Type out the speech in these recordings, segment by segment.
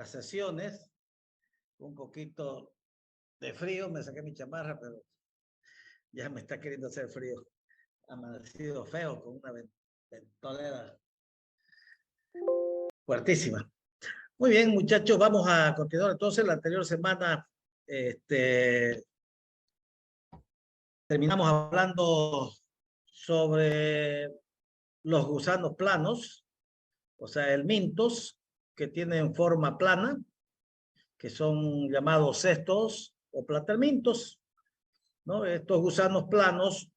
las sesiones, un poquito de frío, me saqué mi chamarra, pero ya me está queriendo hacer frío. Ha amanecido feo con una ventolera fuertísima. Muy bien, muchachos, vamos a continuar. Entonces, la anterior semana terminamos hablando sobre los gusanos planos, o sea, el mintos, que tienen forma plana, que son llamados cestos o platermintos, ¿no? Estos gusanos planos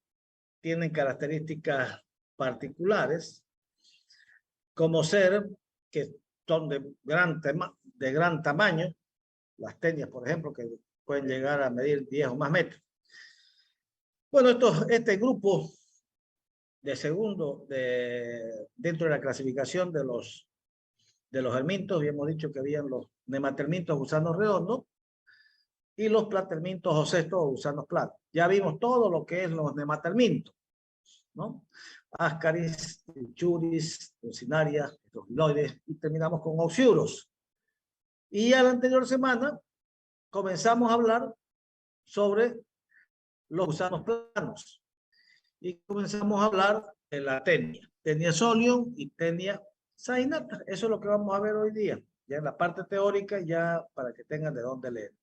tienen características particulares, como ser que son de gran tamaño, las tenias, por ejemplo, que pueden llegar a medir 10 o más metros. Bueno, este grupo dentro de la clasificación de los helmintos, habíamos dicho que habían los nematermintos, gusanos redondos, y los platermintos o cestos o gusanos planos. Ya vimos todo lo que es los nematermintos, ¿no? Ascaris, churis, dulcinaria, estrofiloides, y terminamos con oxiuros. Y a la anterior semana comenzamos a hablar sobre los gusanos planos. Y comenzamos a hablar de la tenia solium y tenia saginata. Eso es lo que vamos a ver hoy día, ya en la parte teórica, ya para que tengan de dónde leer.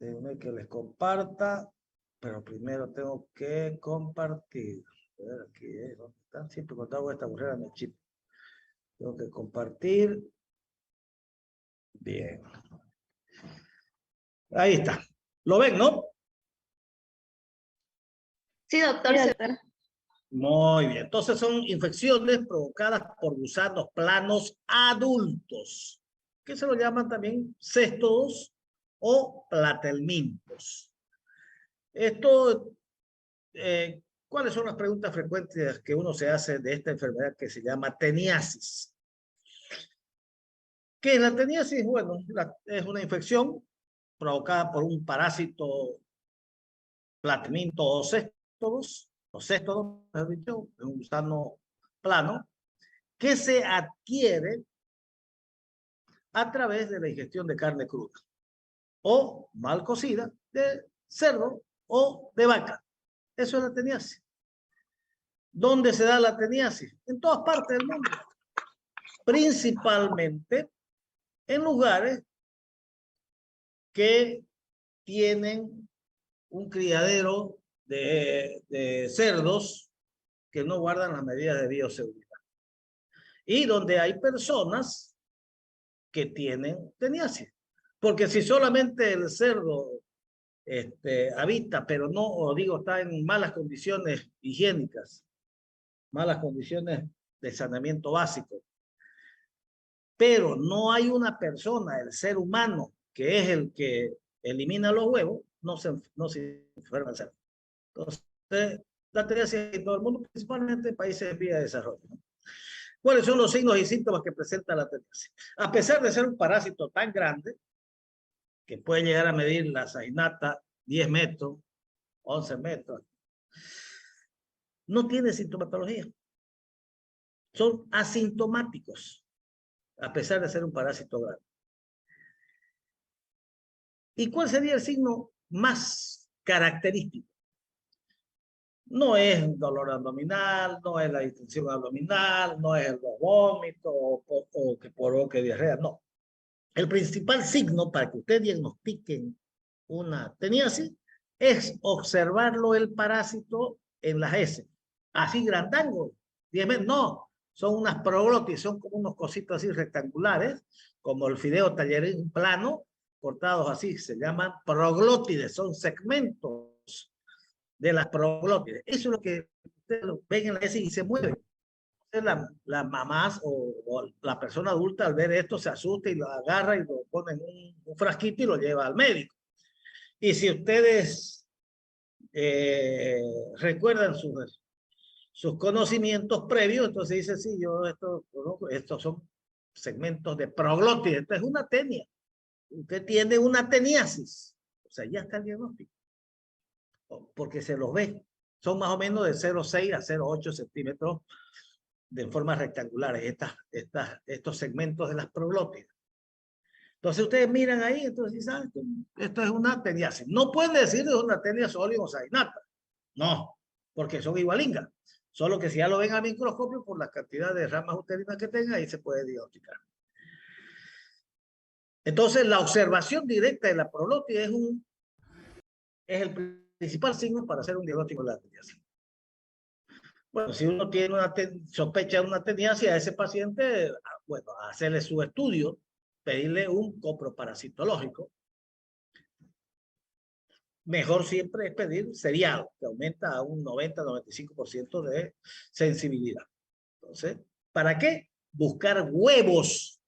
Déjenme que les comparta, pero primero tengo que compartir. A ver, aquí, ¿dónde están? Siempre cuando hago esta burrera me chip. Tengo que compartir. Bien. Ahí está. ¿Lo ven, no? Sí, doctor. Sí, doctor. Muy bien. Entonces son infecciones provocadas por gusanos planos adultos, que se lo llaman también cestos o platelmintos. ¿Cuáles son las preguntas frecuentes que uno se hace de esta enfermedad que se llama teniasis? ¿Qué es la teniasis? Bueno, es una infección provocada por un parásito platelminto o cestos, mejor dicho, es un gusano plano, que se adquiere a través de la ingestión de carne cruda o mal cocida de cerdo o de vaca. Eso es la teniasis. ¿Dónde se da la teniasis? En todas partes del mundo. Principalmente en lugares que tienen un criadero de cerdos que no guardan las medidas de bioseguridad. Y donde hay personas que tienen teniasis. Porque si solamente el cerdo habita, pero no, o digo, está en malas condiciones higiénicas, malas condiciones de saneamiento básico, pero no hay una persona, el ser humano, que es el que elimina los huevos, no se enferma el cerdo. Entonces, la teniasis en todo el mundo, principalmente en países en vía de desarrollo, ¿no? ¿Cuáles son los signos y síntomas que presenta la teniasis? A pesar de ser un parásito tan grande, que puede llegar a medir la saginata 10 metros, 11 metros, no tiene sintomatología. Son asintomáticos, a pesar de ser un parásito grande. ¿Y cuál sería el signo más característico? No es dolor abdominal, no es la distensión abdominal, no es los vómitos o que provoque diarrea, no. El principal signo para que ustedes diagnostiquen una teniasis es observarlo el parásito en las heces. Así grandango, no, son unas proglotis, son como unos cositos así rectangulares, como el fideo tallerín plano, cortados así, se llaman proglótides, son segmentos de las proglótides. Eso es lo que ustedes ven en la heces y se mueven. Las mamás o la persona adulta al ver esto se asusta y lo agarra y lo pone en un frasquito y lo lleva al médico. Y si ustedes recuerdan sus conocimientos previos, entonces dice, sí, yo estos son segmentos de proglótides, esto es una tenia. Usted tiene una teniasis, o sea, ya está el diagnóstico, porque se los ve. Son más o menos de 0,6 a 0,8 centímetros de formas rectangulares, estos segmentos de las proglótides. Entonces ustedes miran ahí, entonces dicen, ah, esto es una teniasis. No pueden decir que es una tenia sóleo-osainata. No, porque son igualingas. Solo que si ya lo ven al microscopio, por la cantidad de ramas uterinas que tenga, ahí se puede diagnosticar. Entonces, la observación directa de la proglotis es el principal signo para hacer un diagnóstico de la teniasis. Bueno, si uno tiene una sospecha de una teniasis a ese paciente, bueno, hacerle su estudio, pedirle un coproparasitológico. Mejor siempre es pedir seriado, que aumenta a un 90-95% de sensibilidad. Entonces, ¿para qué? Buscar huevos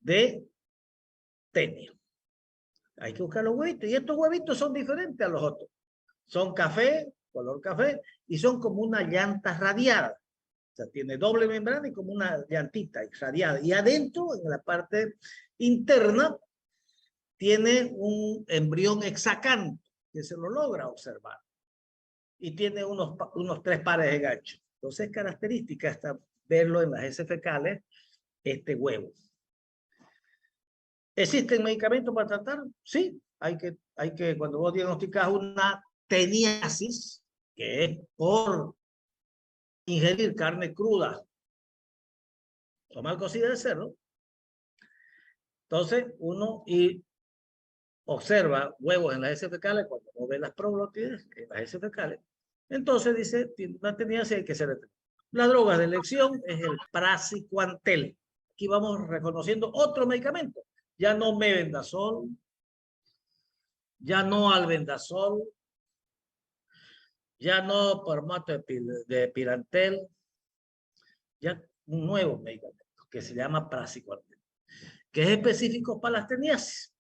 de tenia. Hay que buscar los huevitos. Y estos huevitos son diferentes a los otros. Son café, color café, y son como una llanta radiada. O sea, tiene doble membrana y como una llantita radiada. Y adentro, en la parte interna, tiene un embrión hexacanto, que se lo logra observar. Y tiene unos 3 pares de ganchos. Entonces, es característica esta, verlo en las heces fecales, este huevo. ¿Existen medicamentos para tratar? Sí, hay que cuando vos diagnosticas una teniasis, que es por ingerir carne cruda o mal cocida de cerdo, entonces uno observa huevos en las heces fecales cuando no ve las proglotides en las heces fecales, entonces dice, tiene una teniasis, hay que ser detenido. La droga de elección es el praziquantel. Aquí vamos reconociendo otro medicamento. Ya no mebendazol, ya no albendazol, ya no formato de pirantel, ya un nuevo medicamento que se llama praziquantel, que es específico para las teniasis.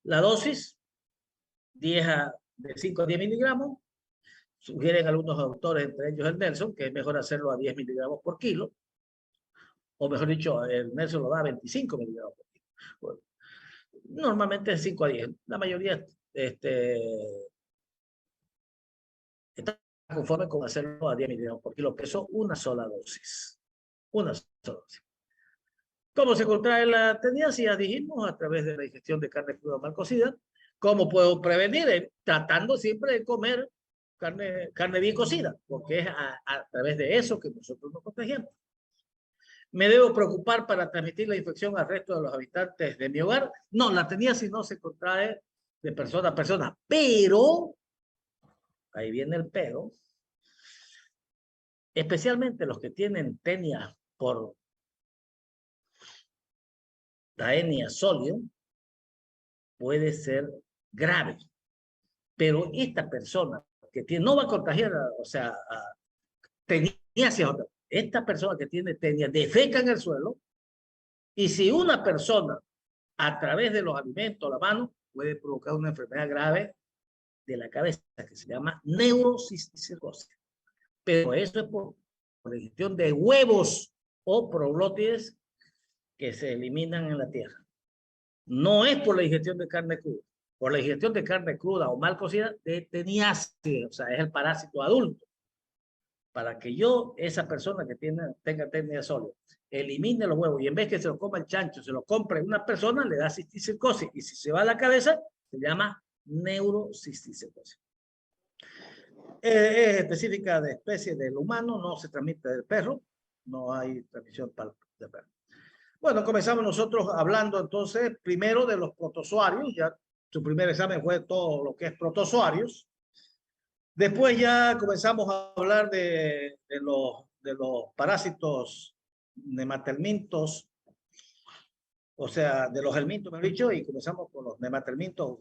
La dosis, de 5 a 10 miligramos, sugieren algunos autores, entre ellos el Nelson, que es mejor hacerlo a 10 miligramos por kilo, o mejor dicho, el Nelson lo da a 25 miligramos por kilo. Bueno, normalmente es 5 a 10. La mayoría está conforme con hacerlo a 10 miligramos por kilo, que son una sola dosis. Una sola dosis. ¿Cómo se contrae la teniasis? Ya dijimos, a través de la ingestión de carne cruda mal cocida. ¿Cómo puedo prevenir? Tratando siempre de comer carne bien cocida, porque es a través de eso que nosotros nos protegemos. ¿Me debo preocupar para transmitir la infección al resto de los habitantes de mi hogar? No, la teniasis no se contrae de persona a persona, pero, ahí viene el pero, especialmente los que tienen tenia por Taenia solium, puede ser grave. Pero esta persona que tiene, no va a contagiar, o sea, teniasis, esta persona que tiene tenia defeca en el suelo, y si una persona a través de los alimentos, la mano, puede provocar una enfermedad grave de la cabeza que se llama neurocisticercosis. Pero eso es por la ingestión de huevos o proglótides que se eliminan en la tierra. No es por la ingestión de carne cruda. Por la ingestión de carne cruda o mal cocida de teniasis, o sea, es el parásito adulto. Para que esa persona que tenga tenia sólida, elimine los huevos y en vez que se lo coma el chancho, se lo compre una persona, le da cisticercosis. Y si se va a la cabeza, se llama neurocisticercosis. Es específica de especie del humano, no se transmite del perro, no hay transmisión del perro. Bueno, comenzamos nosotros hablando entonces primero de los protozoarios. Ya su primer examen fue todo lo que es protozoarios. Después ya comenzamos a hablar de los parásitos nematelmintos, o sea, de los helmintos, me he dicho, y comenzamos con los nematelmintos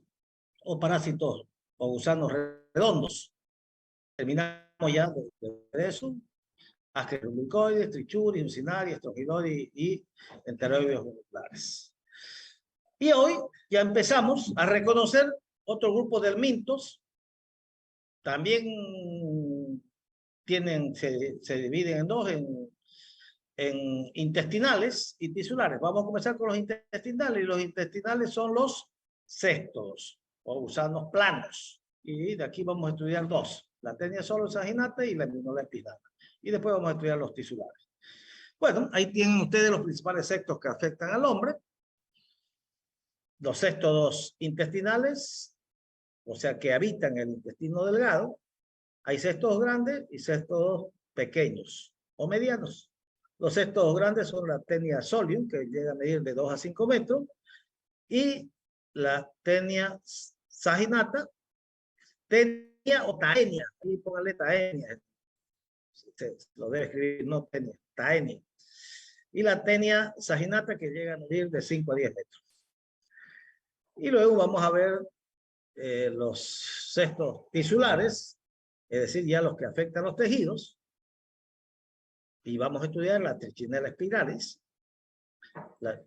o parásitos o gusanos redondos. Terminamos ya de eso. Asquerumbricoides, trichuris, mucinari, estrogiloides y enteroides moleculares. Y hoy ya empezamos a reconocer otro grupo de helmintos. También se dividen en dos, en intestinales y tisulares. Vamos a comenzar con los intestinales, y los intestinales son los cestos o gusanos planos. Y de aquí vamos a estudiar dos, la tenia solo-saginata y la immunolepidana. Y después vamos a estudiar los tisulares. Bueno, ahí tienen ustedes los principales cestos que afectan al hombre. los céstodos intestinales, o sea, que habitan el intestino delgado. Hay céstodos grandes y céstodos pequeños o medianos. Los céstodos grandes son la Taenia solium, que llega a medir de 2 a 5 metros, y la Taenia saginata, Taenia o Taenia, ahí póngale Taenia, lo debe escribir, no Taenia, Taenia. Y la Taenia saginata, que llega a medir de 5 a 10 metros. Y luego vamos a ver los cestos tisulares, es decir, ya los que afectan los tejidos. Y vamos a estudiar la Trichinella spiralis,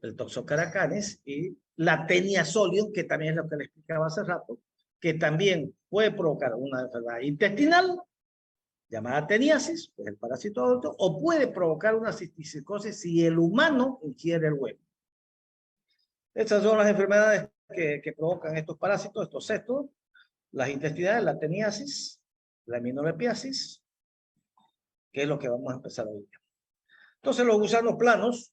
el Toxocaracanes y la Taenia solium, que también es lo que le explicaba hace rato, que también puede provocar una enfermedad intestinal llamada teniasis, que es el parásito adulto, o puede provocar una cisticercosis si el humano ingiere el huevo. Estas son las enfermedades que provocan estos parásitos, estos cestos, las intestinales, la teniasis, la aminolepiasis, que es lo que vamos a empezar hoy. Entonces, los gusanos planos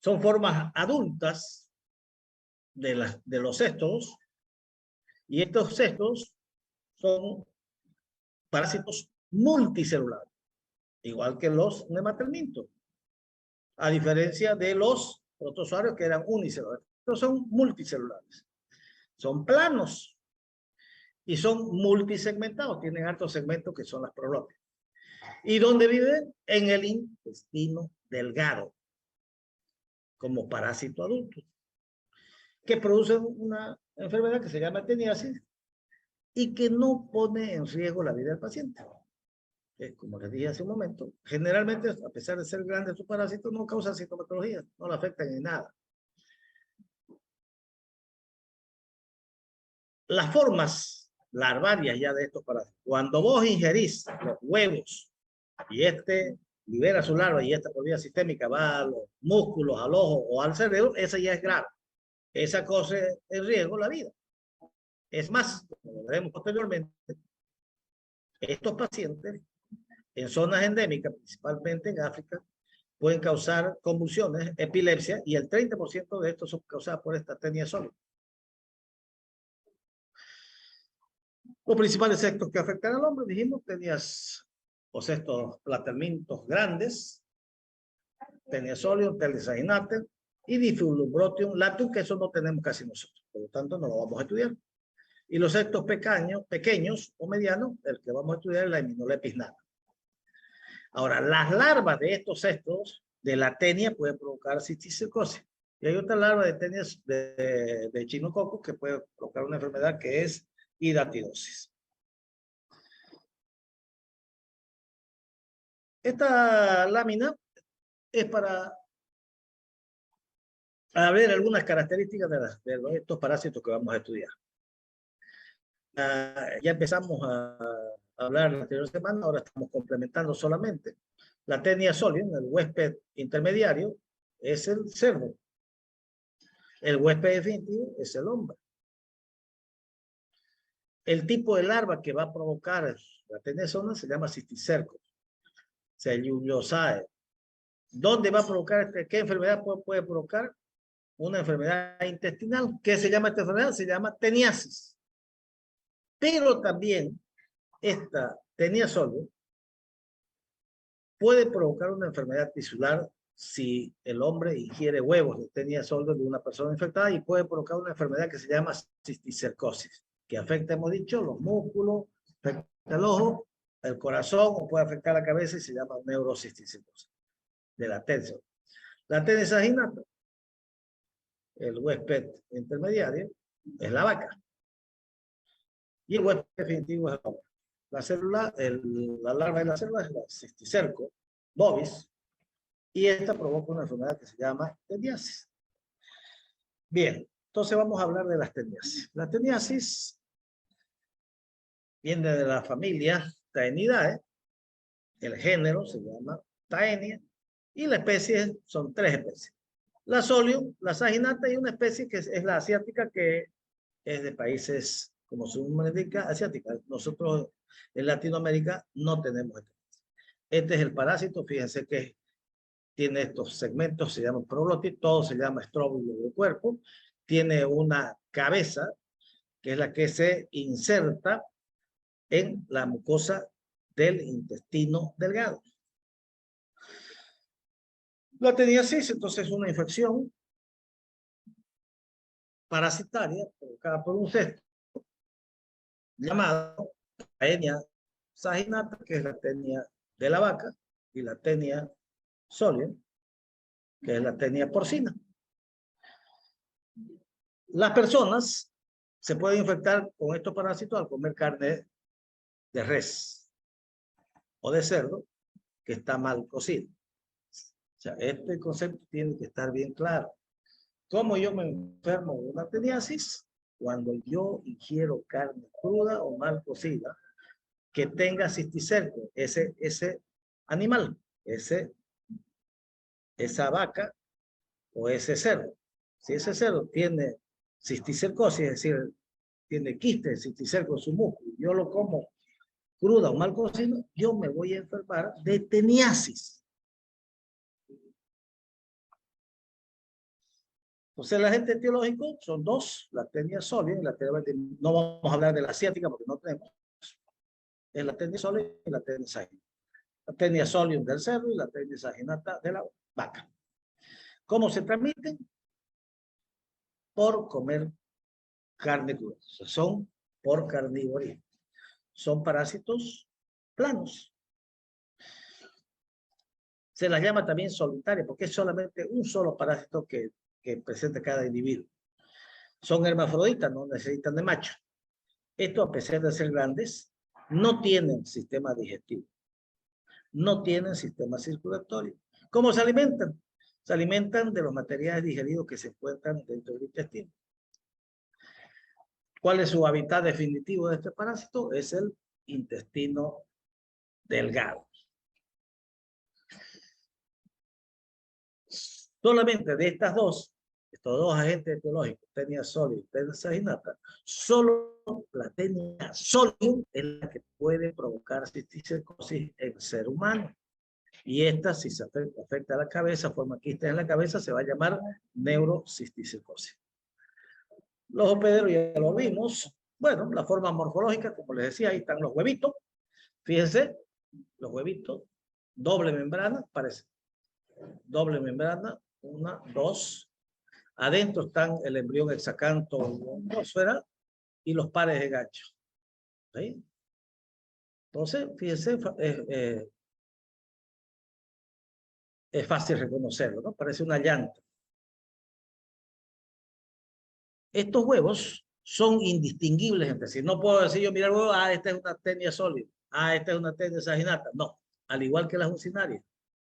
son formas adultas de los cestos, y estos cestos son parásitos multicelulares, igual que los nematelmintos, a diferencia de los protozoarios que eran unicelulares. Estos son multicelulares, son planos y son multisegmentados, tienen altos segmentos que son las prolobias. ¿Y dónde viven? En el intestino delgado, como parásito adulto, que producen una enfermedad que se llama teniasis y que no pone en riesgo la vida del paciente. Como les dije hace un momento, generalmente, a pesar de ser grandes sus parásitos, no causan sintomatología, no le afectan en nada. Las formas larvarias ya de estos parásitos, cuando vos ingerís los huevos y libera su larva y esta por vía sistémica va a los músculos, al ojo o al cerebro, esa ya es grave. Esa cosa en riesgo la vida. Es más, como lo veremos posteriormente, estos pacientes en zonas endémicas, principalmente en África, pueden causar convulsiones, epilepsia, y el 30% de estos son causados por esta Taenia solium. Los principales cestos que afectan al hombre, dijimos, tenías o cestos platermintos grandes, Taenia solium, Taenia saginata y Diflumbrotium latum, que eso no tenemos casi nosotros, por lo tanto no lo vamos a estudiar. Y los cestos pequeños o medianos, el que vamos a estudiar es la Hymenolepis nata. Ahora, las larvas de estos cestos de la tenia pueden provocar cisticercosis. Y hay otra larva de tenias de echinococcus que puede provocar una enfermedad que es hidatidosis. Esta lámina es para ver algunas características de estos parásitos que vamos a estudiar. Ya empezamos a hablar la anterior semana, ahora estamos complementando solamente. La Taenia solium, el huésped intermediario, es el cerdo. El huésped definitivo es el hombre. El tipo de larva que va a provocar la Taenia solium se llama cisticerco, Cellulosae. ¿Dónde va a provocar qué enfermedad puede provocar? Una enfermedad intestinal. ¿Qué se llama esta enfermedad? Se llama teniasis. Pero también esta Taenia solium puede provocar una enfermedad tisular si el hombre ingiere huevos de Taenia solium de una persona infectada, y puede provocar una enfermedad que se llama cisticercosis, que afecta, hemos dicho, los músculos, afecta el ojo, el corazón, o puede afectar la cabeza y se llama neurocisticercosis de la Taenia. La Taenia saginata, el huésped intermediario, es la vaca. Y el huésped definitivo es el hombre. La célula, la larva de la célula es la cisticerco bovis, y esta provoca una enfermedad que se llama teniasis. Bien, entonces vamos a hablar de las teniasis. La teniasis viene de la familia Taenidae, el género se llama Taenia, y la especie son 3 especies. La solium, la saginata y una especie que es la asiática, que es de países, como su nombre indica, asiática. Nosotros en Latinoamérica no tenemos esto. Este es el parásito, fíjense que tiene estos segmentos, se llaman proglotis, todo se llama estróbilo del cuerpo, tiene una cabeza, que es la que se inserta en la mucosa del intestino delgado. La teniasis, entonces, es una infección parasitaria provocada por un cesto llamado Taenia saginata, que es la tenia de la vaca, y la tenia solium, que es la tenia porcina. Las personas se pueden infectar con estos parásitos al comer carne de res o de cerdo que está mal cocido. O sea, este concepto tiene que estar bien claro. ¿Cómo yo me enfermo de una teniasis? Cuando yo ingiero carne cruda o mal cocida que tenga cisticerco, ese animal, esa vaca o ese cerdo. Si ese cerdo tiene cisticercosis, es decir, tiene quiste de cisticerco en su músculo, yo lo como cruda o mal cocido, yo me voy a enfermar de teniasis. Entonces, el agente etiológico son dos, la tenia solium y la tenia, no vamos a hablar de la asiática porque no tenemos. Es la tenia solium y la tenia saginata. La tenia solium del cerdo y la tenia saginata de la vaca. ¿Cómo se transmiten? Por comer carne cruda. O sea, son por carnivoría. Son parásitos planos. Se las llama también solitarias porque es solamente un solo parásito que presenta cada individuo. Son hermafroditas, no necesitan de macho. Estos, a pesar de ser grandes, no tienen sistema digestivo. No tienen sistema circulatorio. ¿Cómo se alimentan? Se alimentan de los materiales digeridos que se encuentran dentro del intestino. ¿Cuál es su hábitat definitivo de este parásito? Es el intestino delgado. Solamente de estos dos agentes etiológicos, tenia solium y tenia saginata, solo la tenia solium es la que puede provocar cisticercosis en el ser humano. Y esta, si se afecta a la cabeza, forma quistes en la cabeza, se va a llamar neurocisticercosis. Los hospederos ya lo vimos. Bueno, la forma morfológica, como les decía, ahí están los huevitos. Fíjense, los huevitos, doble membrana, parece. Doble membrana, una, dos. Adentro están el embrión hexacanto endósfera y los pares de gancho. ¿Sí? Entonces, fíjense, es fácil reconocerlo, ¿no? Parece una llanta. Estos huevos son indistinguibles entre sí. No puedo decir yo, mira el huevo, esta es una tenia sólida, esta es una tenia saginata. No, al igual que las uncinarias.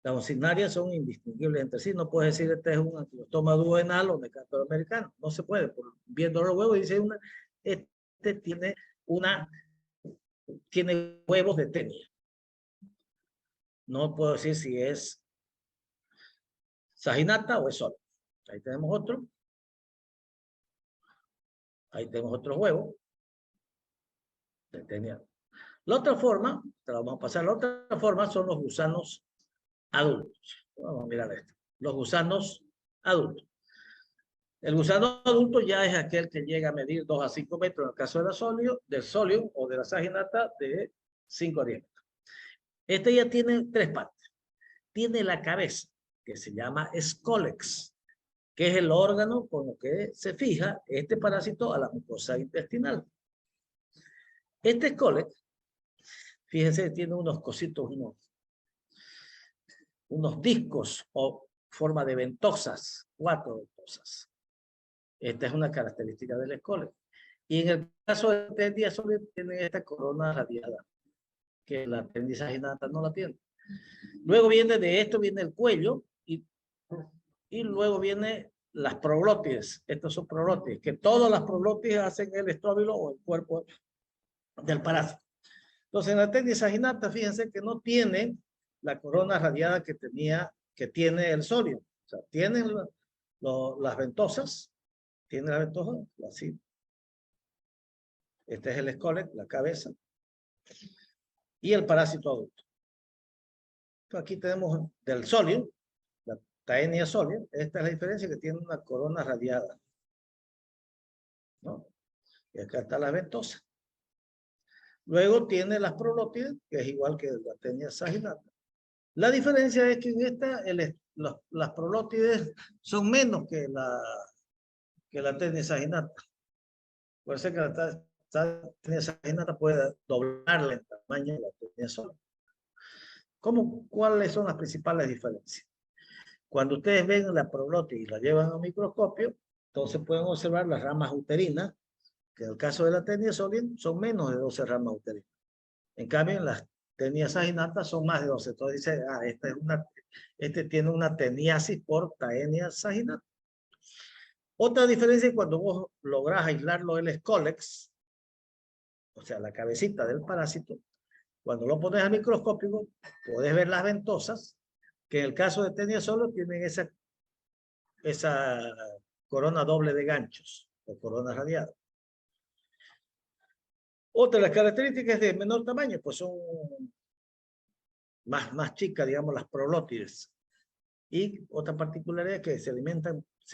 Las uncinarias son indistinguibles entre sí. No puedes decir este es un anquilostoma duodenal o mecanto americano. No se puede. Viendo los huevos dice este tiene huevos de tenia. No puedo decir si es saginata o es sólida. Ahí tenemos otro. Ahí tenemos otro huevo. La otra forma, te la vamos a pasar, la otra forma son los gusanos adultos. Vamos a mirar esto. Los gusanos adultos. El gusano adulto ya es aquel que llega a medir 2 a 5 metros, en el caso del solium o de la saginata, de 5 a 10 metros. Este ya tiene 3 partes. Tiene la cabeza, que se llama escólex, que es el órgano con el que se fija este parásito a la mucosa intestinal. Este escólex, fíjense, tiene unos cositos, unos discos o forma de ventosas, 4 ventosas. Esta es una característica del escólex. Y en el caso de tenia solium tiene esta corona radiada, que la tenia saginata no la tiene. Luego viene el cuello y luego viene las proglotis. Estos son proglotis, que todas las proglotis hacen el estróbilo o el cuerpo del parásito. Entonces, en la tenia saginata, fíjense que no tiene la corona radiada que tiene el solium. O sea, tienen las ventosas, tiene la ventosa, así. Este es el escólex, la cabeza. Y el parásito adulto. Aquí tenemos del solium, Taenia solia, esta es la diferencia, que tiene una corona radiada, ¿no? Y acá está la ventosa. Luego tiene las prolótides, que es igual que la Taenia saginata. La diferencia es que en esta las prolótides son menos que la Taenia saginata. Puede ser que la Taenia saginata pueda doblarle en tamaño de la Taenia solia. ¿Cuáles son las principales diferencias? Cuando ustedes ven la prolótide y la llevan a un microscopio, entonces pueden observar las ramas uterinas, que en el caso de la Taenia solia son menos de 12 ramas uterinas. En cambio, en las Taenia saginata son más de 12. Entonces dice, este tiene una teniasis por Taenia saginata. Otra diferencia es cuando vos lográs aislarlo del escólex, o sea, la cabecita del parásito, cuando lo pones al microscópico, podés ver las ventosas, que en el caso de Taenia solia tienen esa corona doble de ganchos, o corona radiada. Otra de las características de menor tamaño, pues son más chicas, digamos, las prolótides. Y otra particularidad es que se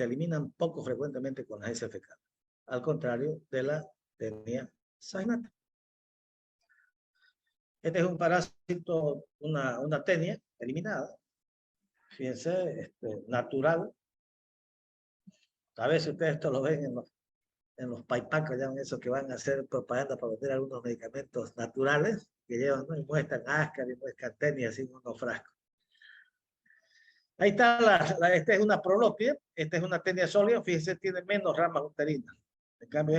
eliminan poco frecuentemente con las heces fecales, al contrario de la Taenia saginata. Este es un parásito, una tenia eliminada, fíjense, natural. A veces ustedes esto lo ven en los paipacos, llaman esos que van a hacer propaganda para vender algunos medicamentos naturales, que llevan, ¿no? Y muestran áscar y muestran tenia así en unos frascos. Ahí está, esta es una prolótide, esta es una Taenia solia, fíjense, tiene menos ramas uterinas. En cambio,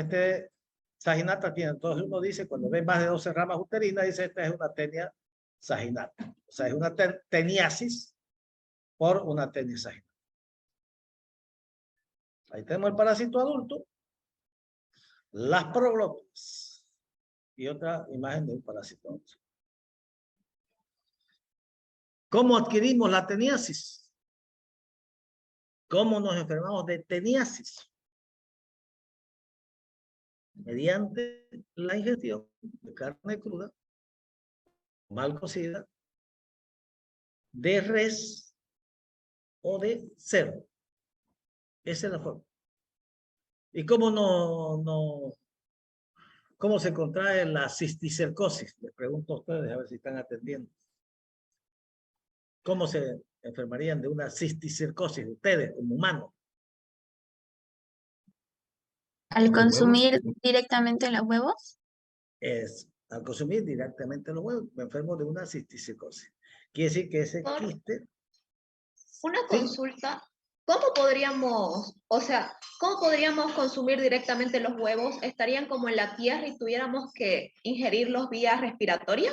saginata tiene, entonces uno dice, cuando ve más de 12 ramas uterinas, dice, esta es una Taenia saginata. O sea, es una teniasis por una Taenia saginata. Ahí tenemos el parásito adulto, las prolótides y otra imagen de un parásito adulto. ¿Cómo adquirimos la teniasis? ¿Cómo nos enfermamos de teniasis? Mediante la ingestión de carne cruda, mal cocida, de res o de cerdo. Esa es la forma. ¿Y cómo se contrae la cisticercosis? Les pregunto a ustedes a ver si están atendiendo. ¿Cómo se enfermarían de una cisticercosis ustedes como humanos? Al consumir directamente los huevos. Al consumir directamente los huevos, me enfermo de una cisticercosis. Quiere decir que ese quiste... Una consulta, ¿cómo podríamos consumir directamente los huevos? ¿Estarían como en la tierra y tuviéramos que ingerirlos vía respiratoria?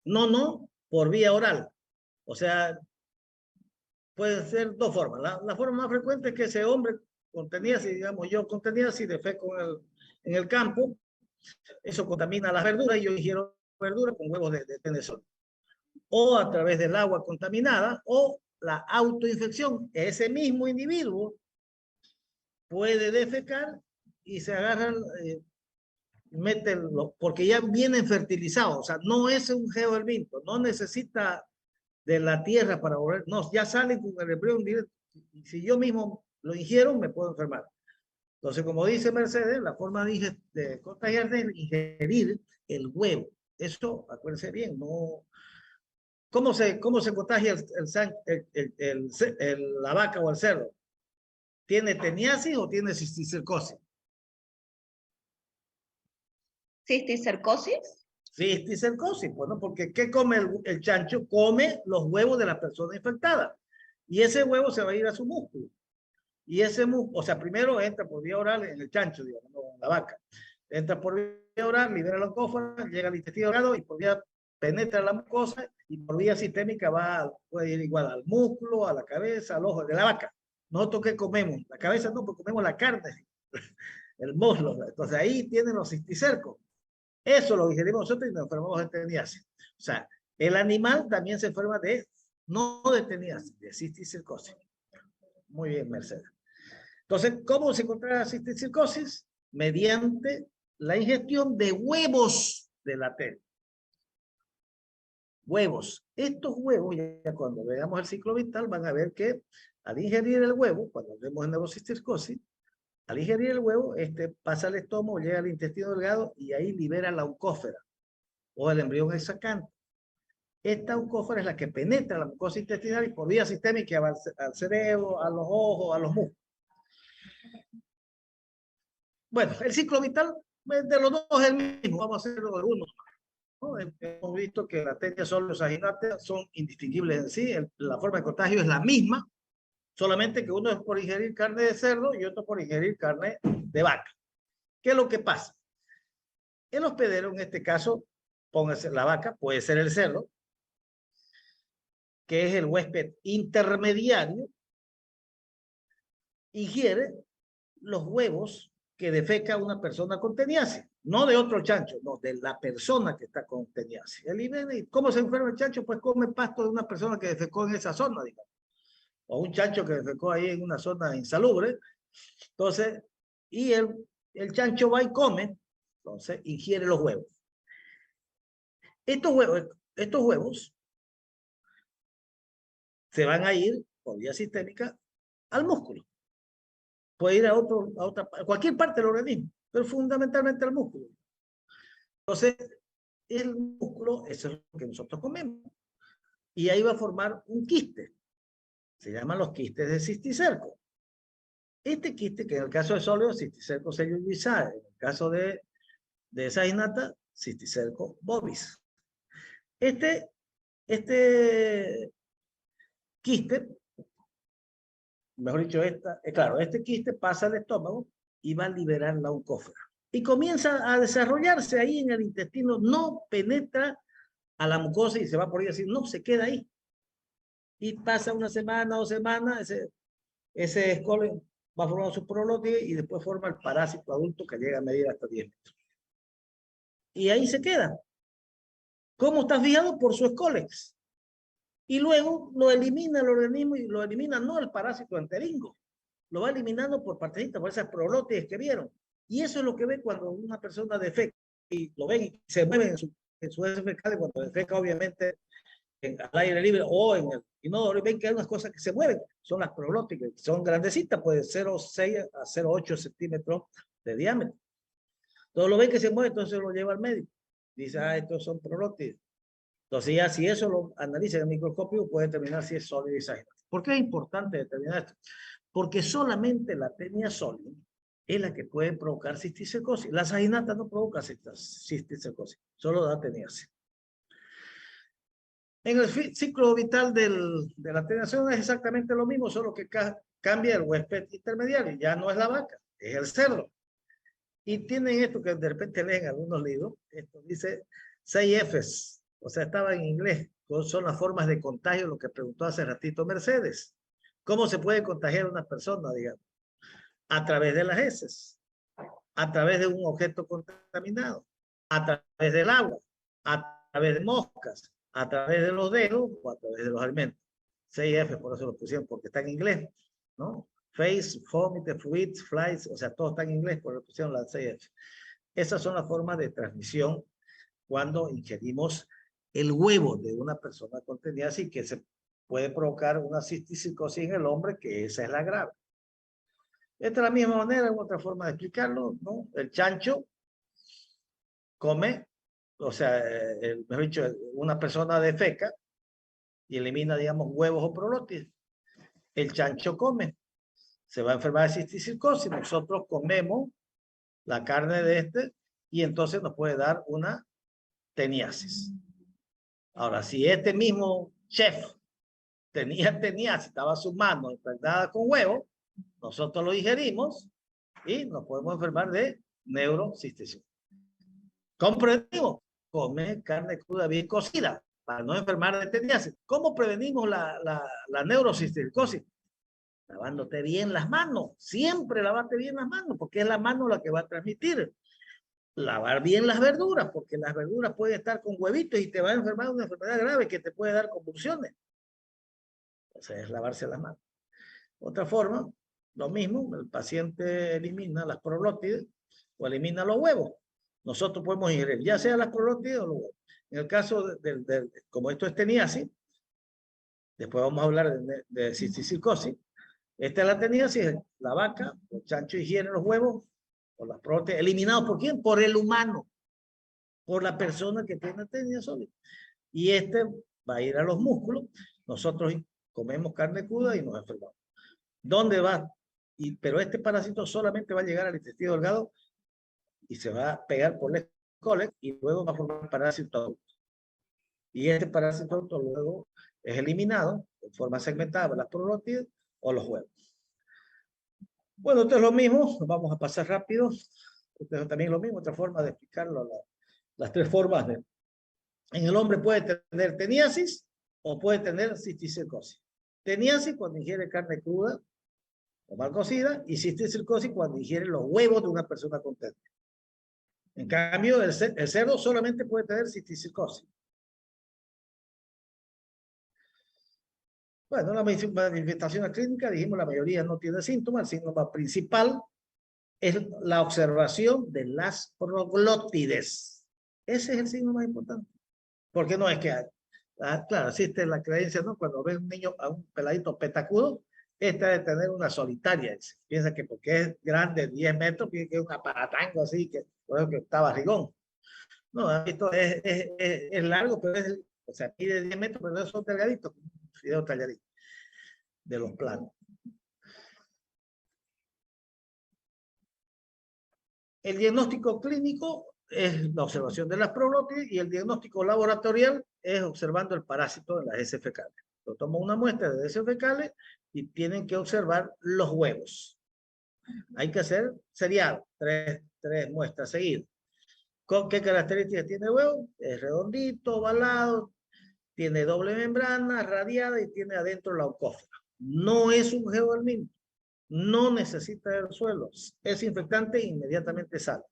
No, por vía oral. O sea, puede ser dos formas. La forma más frecuente es que ese hombre contenía, si digamos yo contenía, si defeco en el campo, eso contamina las verduras y yo ingiero verduras con huevos de Taenia solia. O a través del agua contaminada o la autoinfección. Ese mismo individuo puede defecar y se agarra, porque ya vienen fertilizados. O sea, no es un geoherminto, no necesita de la tierra para volver. No, ya salen con el embrión directo. Si yo mismo lo ingiero, me puedo enfermar. Entonces, como dice Mercedes, la forma de contagiarse es ingerir el huevo. Eso, acuérdense bien, no. ¿Cómo se contagia la vaca o el cerdo? ¿Tiene teniasis o tiene cisticercosis? ¿Cisticercosis? Cisticercosis, bueno, porque ¿qué come el chancho? Come los huevos de la persona infectada. Y ese huevo se va a ir a su músculo. Y ese músculo, o sea, primero entra por vía oral en el chancho, digamos, no en la vaca. Entra por vía oral, libera la oncófora, llega al intestino delgado y por vía penetra la mucosa y por vía sistémica puede ir igual al músculo, a la cabeza, al ojo de la vaca. Nosotros ¿qué comemos? La cabeza no, porque comemos la carne, el muslo. Entonces ahí tienen los cisticercos. Eso lo digerimos nosotros y nos enfermamos de teniasis. O sea, el animal también se enferma no de teniasis, de cisticercosis. Muy bien, Mercedes. Entonces, ¿cómo se contrae la cisticercosis? Mediante la ingestión de huevos de la Taenia. huevos. Estos huevos, ya cuando veamos el ciclo vital, van a ver que al ingerir el huevo, cuando vemos en neurocisticercosis, al ingerir el huevo, pasa al estómago, llega al intestino delgado y ahí libera la oncófera o el embrión exacante. Esta oncófera es la que penetra la mucosa intestinal y por vía sistémica va al cerebro, a los ojos, a los músculos. Bueno, el ciclo vital de los dos es el mismo. Vamos a hacerlo de uno. ¿No? Hemos visto que la tenia sóleos aginatea son indistinguibles en sí. La forma de contagio es la misma, solamente que uno es por ingerir carne de cerdo y otro por ingerir carne de vaca. ¿Qué es lo que pasa? El hospedero, en este caso, póngase la vaca, puede ser el cerdo, que es el huésped intermediario, ingiere los huevos que defeca una persona con teniasis, no de otro chancho, no, de la persona que está con teniasis. ¿Cómo se enferma el chancho? Pues come pasto de una persona que defecó en esa zona, digamos, o un chancho que defecó ahí en una zona insalubre. Entonces, y el chancho va y come, entonces ingiere los huevos. Estos huevos se van a ir por vía sistémica al músculo. Puede ir a cualquier parte del organismo, pero fundamentalmente al músculo. Entonces, el músculo, eso es lo que nosotros comemos. Y ahí va a formar un quiste. Se llaman los quistes de cisticerco. Este quiste, que en el caso de sóleo, cisticerco cellulizae, en el caso de saginata, cisticerco bovis. Este quiste, mejor dicho, claro, este quiste pasa al estómago y va a liberar la oncófera. Y comienza a desarrollarse ahí en el intestino, no penetra a la mucosa y se va por ahí así, no, se queda ahí. Y pasa una semana, 2 semanas, ese escolio va formando su prolótide y después forma el parásito adulto que llega a medir hasta 10 metros. Y ahí se queda. ¿Cómo está fijado? Por su escólex. Y luego lo elimina el organismo y lo elimina no el parásito enteringo, lo va eliminando por partecitas, por esas prolótides que vieron. Y eso es lo que ve cuando una persona defeca y lo ven y se mueve en su heces fecales cuando defeca, obviamente, al aire libre o en el inodoro, y ven que hay unas cosas que se mueven, son las prolóticas, son grandecitas, pues 0,6 a 0,8 centímetros de diámetro. Entonces lo ven que se mueve, entonces lo lleva al médico. Dice, estos son prolótides. Entonces ya si eso lo analiza en el microscopio, puede determinar si es sólido y saginata. ¿Por qué es importante determinar esto? Porque solamente la tenia sólida es la que puede provocar cisticercosis. La saginata no provoca cisticercosis, solo da teniasis. En el ciclo vital de la tenación es exactamente lo mismo, solo que cambia el huésped intermediario. Ya no es la vaca, es el cerdo. Y tienen esto que de repente leen algunos libros. Esto dice 6 Fs. O sea, estaba en inglés. Son las formas de contagio, lo que preguntó hace ratito Mercedes. ¿Cómo se puede contagiar una persona, digamos? A través de las heces, a través de un objeto contaminado, a través del agua, a través de moscas, a través de los dedos o a través de los alimentos. 6F, por eso lo pusieron, porque está en inglés, ¿no? Face, vomit, fluids, flies, o sea, todo está en inglés, por eso pusieron las 6F. Esas son las formas de transmisión cuando ingerimos el huevo de una persona con teniasis, que se puede provocar una cisticercosis en el hombre, que esa es la grave. Esta es la misma manera, en otra forma de explicarlo, ¿no? El chancho come, o sea, mejor dicho, una persona defeca y elimina, digamos, huevos o prolótides. El chancho come, se va a enfermar de cisticercosis, nosotros comemos la carne de y entonces nos puede dar una teniasis. Ahora, si este mismo chef tenía teniasis, estaba su mano impregnada con huevo, nosotros lo digerimos y nos podemos enfermar de neurocisticercosis. ¿Cómo prevenimos? Comer carne cruda bien cocida para no enfermar de teniasis. ¿Cómo prevenimos la neurocisticercosis? Lavándote bien las manos. Siempre lavate bien las manos, porque es la mano la que va a transmitir. Lavar bien las verduras, porque las verduras pueden estar con huevitos y te va a enfermar de una enfermedad grave que te puede dar convulsiones. Entonces es lavarse las manos. Otra forma, lo mismo, el paciente elimina las prolótides o elimina los huevos. nosotros podemos ingerir, ya sea las prolóctides o los huevos. En el caso como esto es teniasis, después vamos a hablar de cisticircosis. Esta es la teniasis, la vaca, el chancho ingiere los huevos, o las prolóctides, eliminados ¿por quién? Por el humano, por la persona que tiene tenia sólida. Y este va a ir a los músculos. Nosotros comemos carne cruda y nos enfermamos. ¿Dónde va? Pero este parásito solamente va a llegar al intestino delgado y se va a pegar por el cólera y luego va a formar parásito adulto. Y este parásito adulto luego es eliminado de forma segmentada por las prolóctides o los huevos. Bueno, esto es lo mismo, vamos a pasar rápido. Esto es también lo mismo, otra forma de explicarlo, las tres formas. En el hombre puede tener teniasis o puede tener cisticircosis. Teniasis cuando ingiere carne cruda o mal cocida, y cisticircosis cuando ingiere los huevos de una persona con tenia. En cambio, el cerdo solamente puede tener cisticircosis. Bueno, la manifestación clínica, dijimos, la mayoría no tiene síntomas. El síntoma principal es la observación de las proglótides. Ese es el signo más importante. Porque no es que, claro, existe la creencia, ¿no? Cuando ves un niño, a un peladito petacudo, esta de tener una solitaria. Piensa que porque es grande, 10 metros, piensa que es un aparatango así, que está barrigón. No, esto es largo, pero es, o sea, mide 10 metros, pero son delgaditos, un fideo talladito de los planos. El diagnóstico clínico es la observación de las proglótides y el diagnóstico laboratorial es observando el parásito en las heces fecales. Yo tomo una muestra de heces fecales y tienen que observar los huevos. Hay que hacer serial, tres muestras seguidas. ¿Con qué características tiene el huevo? Es redondito, ovalado, tiene doble membrana, radiada y tiene adentro la oncófora. No es un geoderminio, no necesita el suelo, es infectante e inmediatamente sale.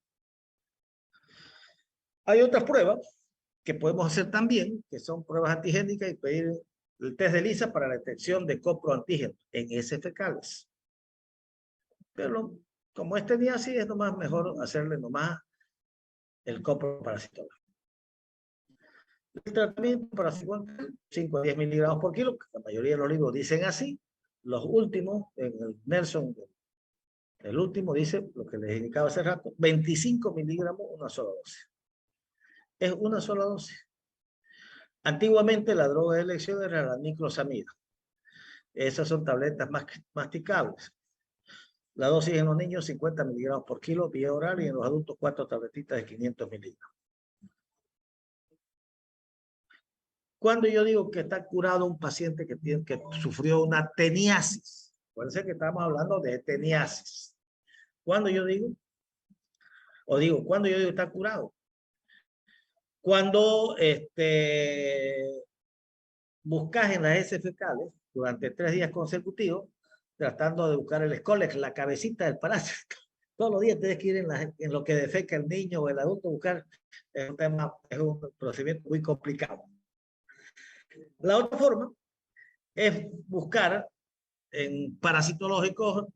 Hay otras pruebas que podemos hacer también, que son pruebas antigénicas y pedir el test de ELISA para la detección de coproantígenos en heces fecales. Pero como es teniasis, es nomás mejor hacerle nomás el coproparasitológico. El tratamiento para 5 a 10 miligramos por kilo, la mayoría de los libros dicen así. Los últimos, en el Nelson, el último dice, lo que les indicaba hace rato, 25 miligramos una sola dosis. Es una sola dosis. Antiguamente la droga de elección era la niclosamida. Esas son tabletas masticables. La dosis en los niños 50 miligramos por kilo vía oral y en los adultos 4 tabletitas de 500 miligramos. Cuando yo digo que está curado un paciente que sufrió una teniasis, acuérdense que estamos hablando de teniasis. Cuando yo digo está curado, cuando buscas en las heces fecales durante 3 días consecutivos, tratando de buscar el Scolex, la cabecita del parásito. Todos los días tienes que ir en lo que defeca el niño o el adulto, buscar. Es un procedimiento muy complicado. La otra forma es buscar en parasitológicos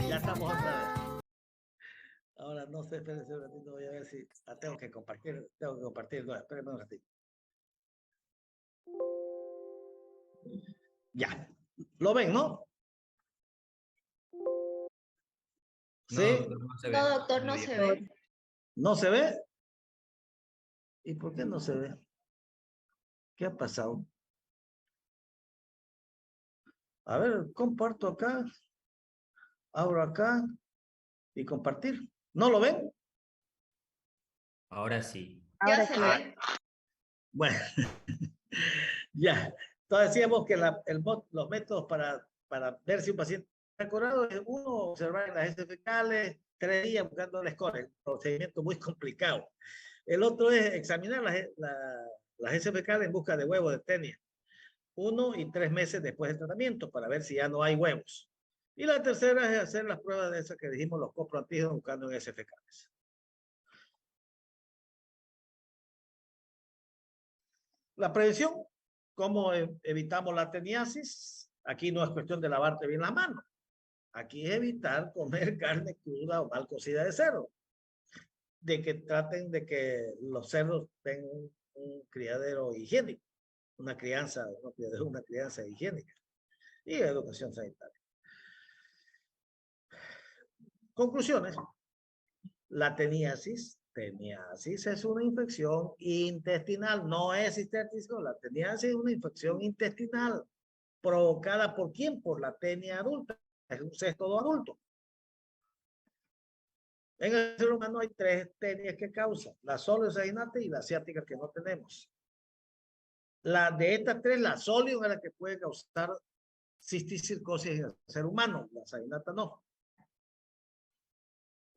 ya estamos otra vez. Ahora no sé, espérense un ratito, voy a ver si tengo que compartir, no, espérenme un ratito. Ya, lo ven, ¿no? ¿Sí? doctor, no se ve. No, doctor, no se ve. ¿No se ve? ¿Y por qué no se ve? ¿Qué ha pasado? A ver, comparto acá. Abro acá. Y compartir. ¿No lo ven? Ahora sí. Ya se ve. Bueno, ya. Entonces decíamos que los métodos para ver si un paciente está curado es uno, observar las heces fecales, 3 días buscando el score, un procedimiento muy complicado. El otro es examinar las heces fecales en busca de huevos de tenia, 1 y 3 meses después del tratamiento para ver si ya no hay huevos. Y la tercera es hacer las pruebas de esas que dijimos, los coproantígenos buscando en heces fecales. La prevención, ¿cómo evitamos la teniasis? Aquí no es cuestión de lavarte bien las manos. Aquí es evitar comer carne cruda o mal cocida de cerdo. De que traten de que los cerdos tengan un criadero higiénico, una crianza higiénica y educación sanitaria. Conclusiones. La teniasis es una infección intestinal, no es cistitis. La teniasis es una infección intestinal provocada ¿por quién? Por la tenia adulta, es un cesto adulto. En el ser humano hay 3 tenias que causan, la soliosaginate y la ciática que no tenemos. De estas 3, la solio es la que puede causar cisticircosis en el ser humano, la saginata no.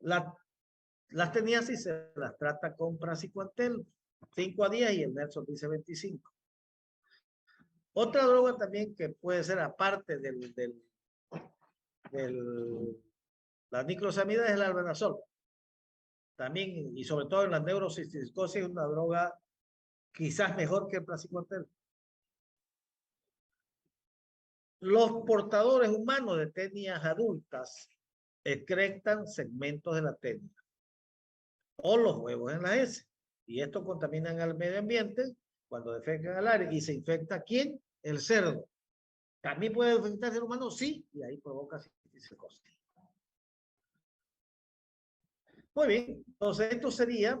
Las teniasis se las trata con praziquantel, 5 a 10 y el Nelson dice 25. Otra droga también que puede ser aparte la niclosamida es el albendazol. También, y sobre todo en la neurocisticercosis, es una droga quizás mejor que el praziquantel. Los portadores humanos de tenias adultas excretan segmentos de la tenia o los huevos en la heces. Y esto contaminan al medio ambiente cuando defecan al aire y se infecta ¿quién? El cerdo. ¿También puede infectar al ser humano? Sí, y ahí provoca cisticercosis. Muy bien, entonces esto sería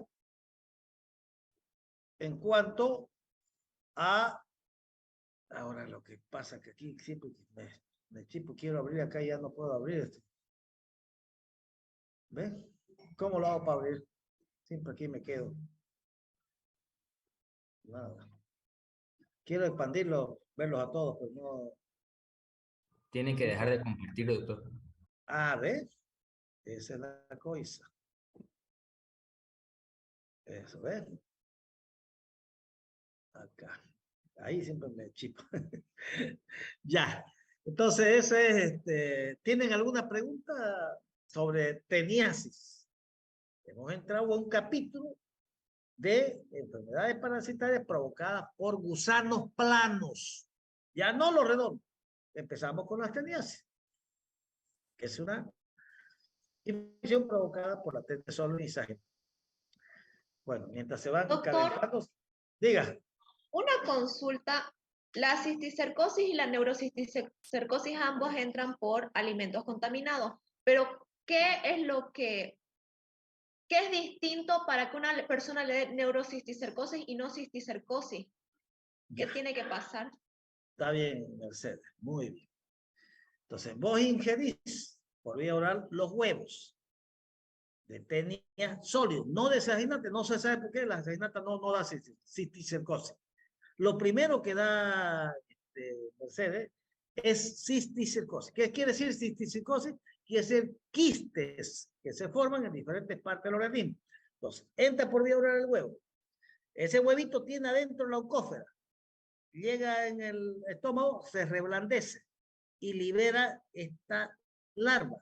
en cuanto a... Ahora lo que pasa que aquí siempre me chipo, quiero abrir acá y ya no puedo abrir esto. ¿Ves? ¿Cómo lo hago para abrir? Siempre aquí me quedo. Nada. Quiero expandirlo, verlos a todos, pero no... Tiene que dejar de compartir, doctor. Ah, ¿ves? Esa es la cosa. Eso, ¿ves? Acá. Ahí siempre me chipo. Ya. Entonces, ese es, ¿tienen alguna pregunta sobre teniasis? Hemos entrado a un capítulo de enfermedades parasitarias provocadas por gusanos planos. Ya no los redondos. Empezamos con las teniasis, que es una infección provocada por la tenia solonizaje. Bueno, mientras se van calentando, diga. Una consulta, la cisticercosis y la neurocisticercosis ambos entran por alimentos contaminados, pero ¿qué es distinto para que una persona le dé neurocisticercosis y no cisticercosis? ¿Qué tiene que pasar? Está bien, Mercedes, muy bien. Entonces, vos ingerís por vía oral los huevos de tenia sólido, no de saginata, no se sabe por qué, la saginata no da cisticercosis. Lo primero que da Mercedes es cisticercosis. ¿Qué quiere decir cisticercosis? Quiere decir quistes que se forman en diferentes partes del organismo. Entonces, entra por vía oral el huevo. Ese huevito tiene adentro la oncófera. Llega en el estómago, se reblandece y libera esta larva,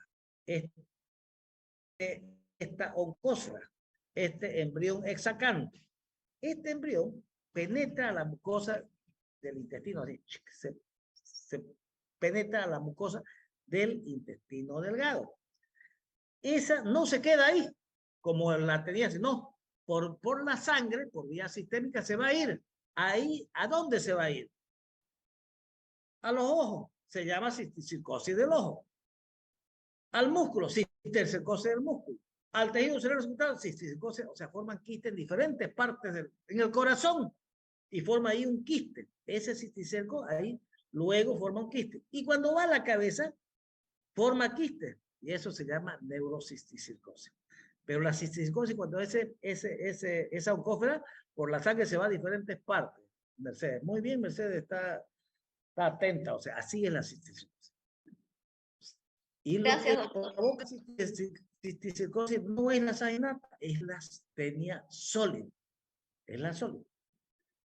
esta oncócera, este embrión hexacante. Este embrión penetra la mucosa del intestino, así, se penetra la mucosa del intestino delgado. Esa no se queda ahí, como la tenía, sino por la sangre, por vía sistémica, se va a ir. Ahí, ¿a dónde se va a ir? A los ojos. Se llama cisticercosis del ojo. Al músculo, cisticercosis del músculo. Al tejido cerebral resultado, cisticercosis, o sea, forman quistes en diferentes partes en el corazón y forma ahí un quiste. Ese cisticerco ahí luego forma un quiste. Y cuando va a la cabeza, forma quiste. Y eso se llama neurocisticercosis. Pero la cisticercosis, cuando esa oncófera por la sangre se va a diferentes partes. Mercedes, muy bien, Mercedes está atenta, o sea, así es la cisticercosis. Y lo Gracias, que doctor. provoca cisticercosis no es la salinata, es la astenia sólida. Es la sólida.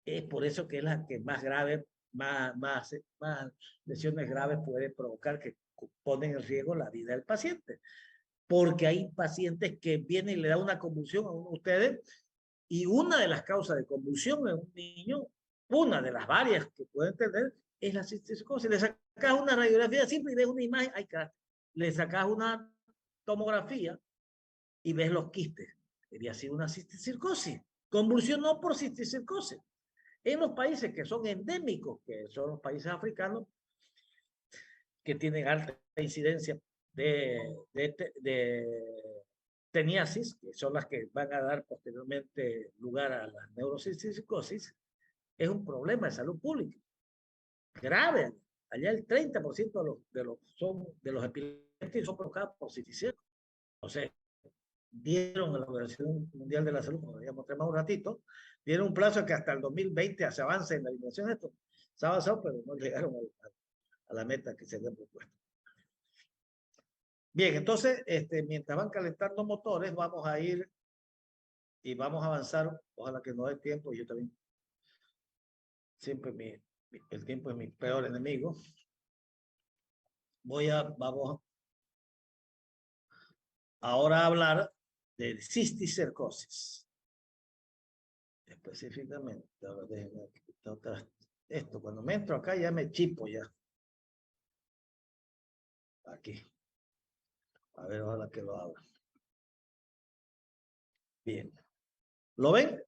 Es por eso que es la que más grave, más lesiones graves puede provocar, que ponen en riesgo la vida del paciente. Porque hay pacientes que vienen y le da una convulsión a uno de ustedes, y una de las causas de convulsión en un niño, una de las varias que pueden tener, es la cisticercosis. Le sacas una radiografía simple y ves una imagen, le sacas una tomografía y ves los quistes. Debía ser una cisticercosis. Convulsión no por cisticercosis. En los países que son endémicos, que son los países africanos, que tienen alta incidencia de teniasis, que son las que van a dar posteriormente lugar a la neurocisticercosis, es un problema de salud pública grave. Allá el 30% de los epilépticos son provocados por cisticercosis. O sea, dieron a la Organización Mundial de la Salud, como ya mostré más un ratito, dieron un plazo que hasta el 2020 se avance en la eliminación de esto. Se ha avanzado, pero no llegaron a la meta que se había propuesto. Bien, entonces, mientras van calentando motores, vamos a ir y vamos a avanzar. Ojalá que no dé tiempo, y yo también. Siempre el tiempo es mi peor enemigo. Vamos ahora a hablar de cisticercosis. Específicamente, ahora déjenme quitar esto. Cuando me entro acá ya me chipo ya. Aquí. A ver, ojalá que lo abra. Bien. ¿Lo ven?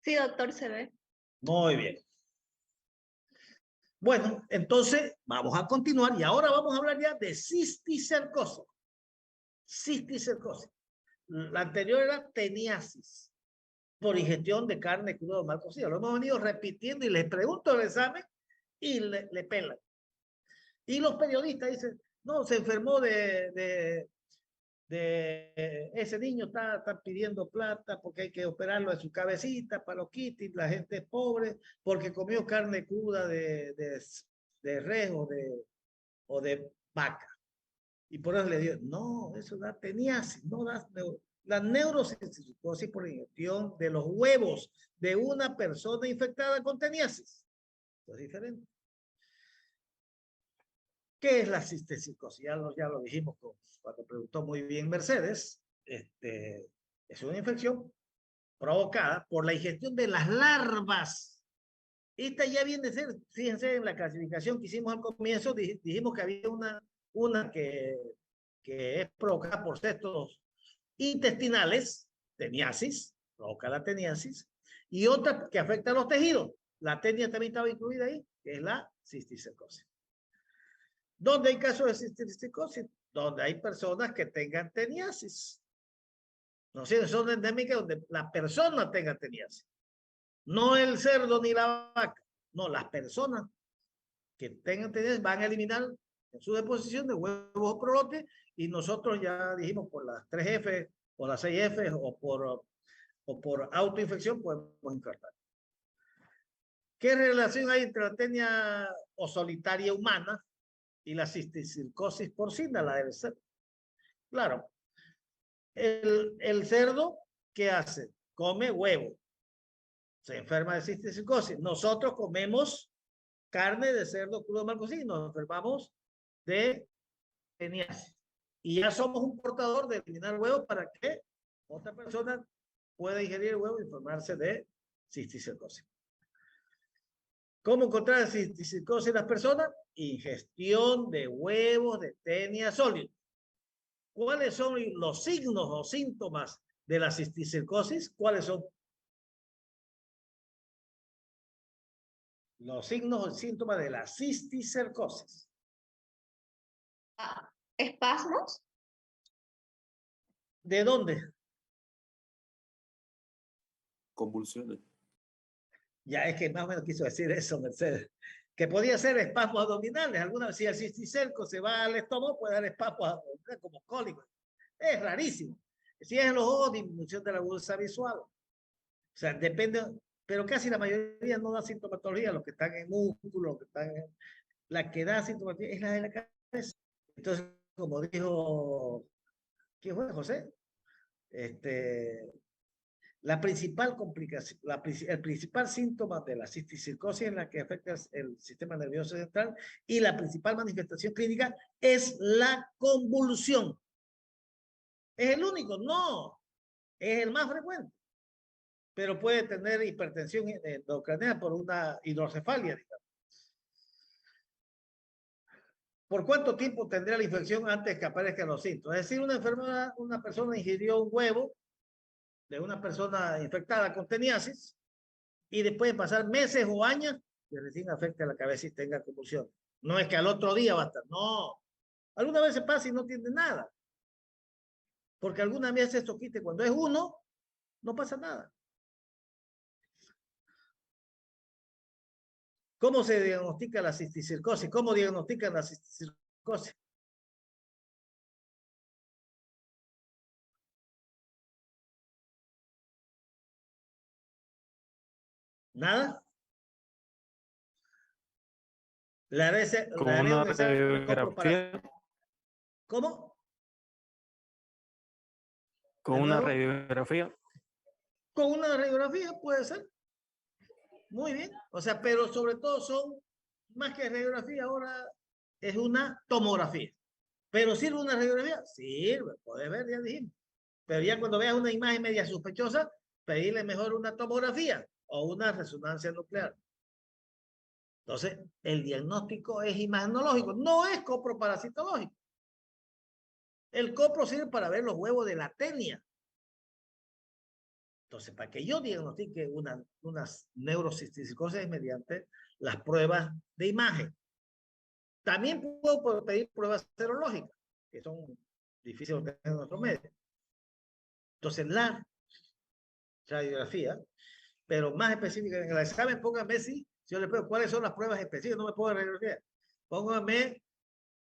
Sí, doctor, se ve. Muy bien. Bueno, entonces vamos a continuar y ahora vamos a hablar ya de cisticercosis. Cisticercosis. La anterior era teniasis, por ingestión de carne cruda o mal cocida. Lo hemos venido repitiendo y les pregunto el examen y le pelan. Y los periodistas dicen, no, se enfermó de ese niño, está pidiendo plata porque hay que operarlo en su cabecita para los quitis, la gente es pobre porque comió carne cruda de res o de vaca. Y por eso le digo, no, eso da teniasis, no da la neurocisticercosis por ingestión de los huevos de una persona infectada con teniasis. Eso es diferente. ¿Qué es la cisticercosis? Ya lo dijimos cuando preguntó muy bien Mercedes. Es una infección provocada por la ingestión de las larvas. Esta ya viene a ser, fíjense en la clasificación que hicimos al comienzo, dijimos que había una que es provocada por cestos intestinales, teniasis, provoca la teniasis, y otra que afecta a los tejidos. La tenia también estaba incluida ahí, que es la cisticercosis. ¿Dónde hay casos de cisticercosis? Donde hay personas que tengan teniasis. No sé, son endémicas donde la persona tenga teniasis. No el cerdo ni la vaca. No, las personas que tengan teniasis van a eliminar en su deposición de huevos o prolotes, y nosotros ya dijimos por las 3F o las 6F o por autoinfección podemos incartar. ¿Qué relación hay entre la tenia o solitaria humana y la cisticercosis porcina? La del cerdo. Claro, el cerdo, ¿qué hace? Come huevo. Se enferma de cisticercosis. Nosotros comemos carne de cerdo crudo mal cocido, nos enfermamos de teniasis. Y ya somos un portador de eliminar huevos para que otra persona pueda ingerir el huevo y enfermarse de cisticercosis. ¿Cómo encontrar cisticercosis en las personas? Ingestión de huevos de tenia sólido. ¿Cuáles son los signos o síntomas de la cisticercosis? ¿Cuáles son? Los signos o síntomas de la cisticercosis. ¿Espasmos? ¿De dónde? Convulsiones. Ya es que más o menos quiso decir eso, Mercedes. Que podía ser espasmos abdominales. Alguna vez, si el cisticerco se va al estómago, puede dar espasmos abdominales como cólicos. Es rarísimo. Si es en los ojos, disminución de la agudeza visual. O sea, depende, pero casi la mayoría no da sintomatología. Los que están en músculo, los que están en... La que da sintomatología es la de la cabeza. Entonces, como dijo, ¿quién fue, José? La principal complicación, el principal síntoma de la cisticercosis en la que afecta el sistema nervioso central y la principal manifestación clínica es la convulsión. ¿Es el único? No, es el más frecuente. Pero puede tener hipertensión endocrinal por una hidrocefalia, digamos. ¿Por cuánto tiempo tendría la infección antes que aparezcan los síntomas? Es decir, una enfermedad, una persona ingirió un huevo de una persona infectada con teniasis y después de pasar meses o años que recién afecta a la cabeza y tenga convulsión. No es que al otro día va a estar, no. Alguna vez se pasa y no tiene nada. Porque alguna vez esto quite, cuando es uno, no pasa nada. ¿Cómo se diagnostica la cisticercosis? ¿Cómo diagnostican la cisticercosis? ¿Nada? Con una radiografía. ¿Cómo? Con una radiografía. Con una radiografía puede ser. Muy bien. O sea, pero sobre todo son, más que radiografía, ahora es una tomografía. ¿Pero sirve una radiografía? Sirve, puedes ver, ya dijimos. Pero ya cuando veas una imagen media sospechosa, pedirle mejor una tomografía o una resonancia nuclear. Entonces, el diagnóstico es imagenológico, no es coproparasitológico. El copro sirve para ver los huevos de la tenia. Entonces, para que yo diagnostique unas neurocisticercosis mediante las pruebas de imagen. También puedo pedir pruebas serológicas, que son difíciles de tener en nuestro medio. Entonces, la radiografía, pero más específica en el examen, póngame si yo le pregunto cuáles son las pruebas específicas, no me pongo radiografía. Póngame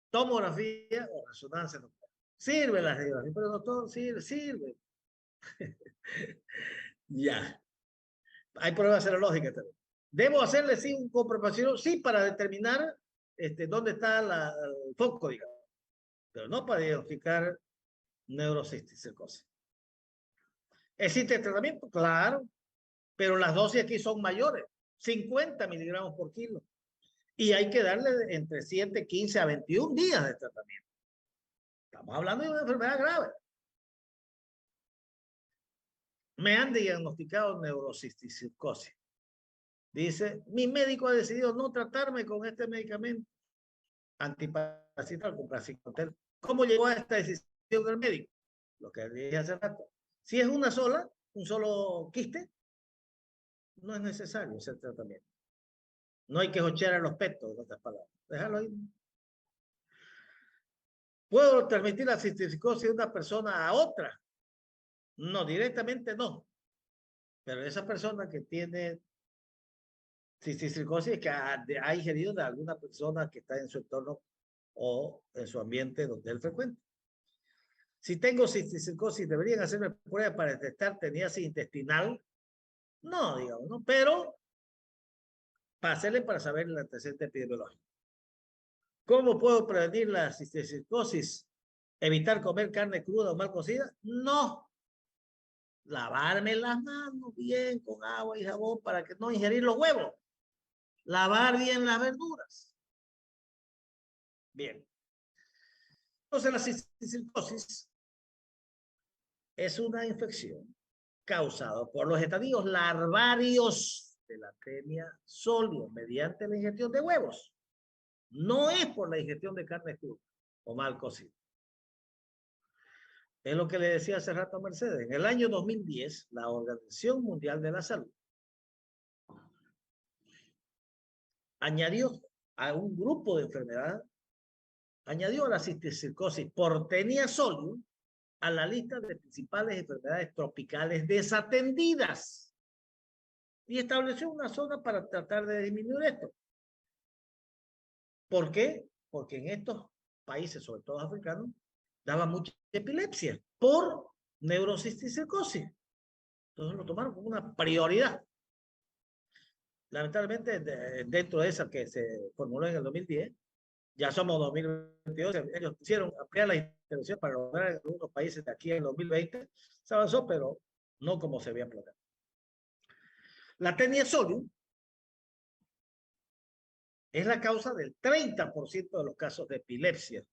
tomografía o resonancia nuclear. Sirve la radiografía, pero no todo sirve. Ya. Hay pruebas serológicas también. ¿Debo hacerle sí un comprobación? Sí, para determinar dónde está el foco, digamos. Pero no para diagnosticar neurocisticercosis. ¿Existe tratamiento? Claro, pero las dosis aquí son mayores, 50 miligramos por kilo. Y hay que darle entre 7, 15 a 21 días de tratamiento. Estamos hablando de una enfermedad grave. Me han diagnosticado neurocisticercosis. Dice, mi médico ha decidido no tratarme con este medicamento antiparasital, con praziquantel. ¿Cómo llegó a esta decisión del médico? Lo que dije hace rato. Si es una sola, un solo quiste, no es necesario ese tratamiento. No hay que jochear a los petos, en otras palabras. Déjalo ahí. ¿Puedo transmitir la cisticercosis de una persona a otra? No, directamente no. Pero esa persona que tiene cisticercosis es que ha ingerido de alguna persona que está en su entorno o en su ambiente donde él frecuenta. Si tengo cisticercosis, ¿deberían hacerme pruebas para detectar teniasis intestinal? No, digamos, ¿no? Pero para hacerle para saber el antecedente epidemiológico. ¿Cómo puedo prevenir la cisticercosis? ¿Evitar comer carne cruda o mal cocida? No. Lavarme las manos bien con agua y jabón para que no ingerir los huevos. Lavar bien las verduras. Bien. Entonces la cisticercosis es una infección causada por los estadios larvarios de la tenia sólida mediante la ingestión de huevos. No es por la ingestión de carne cruda o mal cocida. Es lo que le decía hace rato a Mercedes. En el año 2010, la Organización Mundial de la Salud añadió a un grupo de enfermedades añadió a la cisticercosis por Taenia solium a la lista de principales enfermedades tropicales desatendidas y estableció una zona para tratar de disminuir esto. ¿Por qué? Porque en estos países, sobre todo africanos, daba mucha epilepsia por neurocisticercosis. Entonces lo tomaron como una prioridad. Lamentablemente, dentro de esa que se formuló en el 2010, ya somos 2022, ellos quisieron ampliar la intervención para lograr en algunos países de aquí en el 2020, se avanzó, pero no como se había planeado. La Taenia solium es la causa del 30% de los casos de epilepsia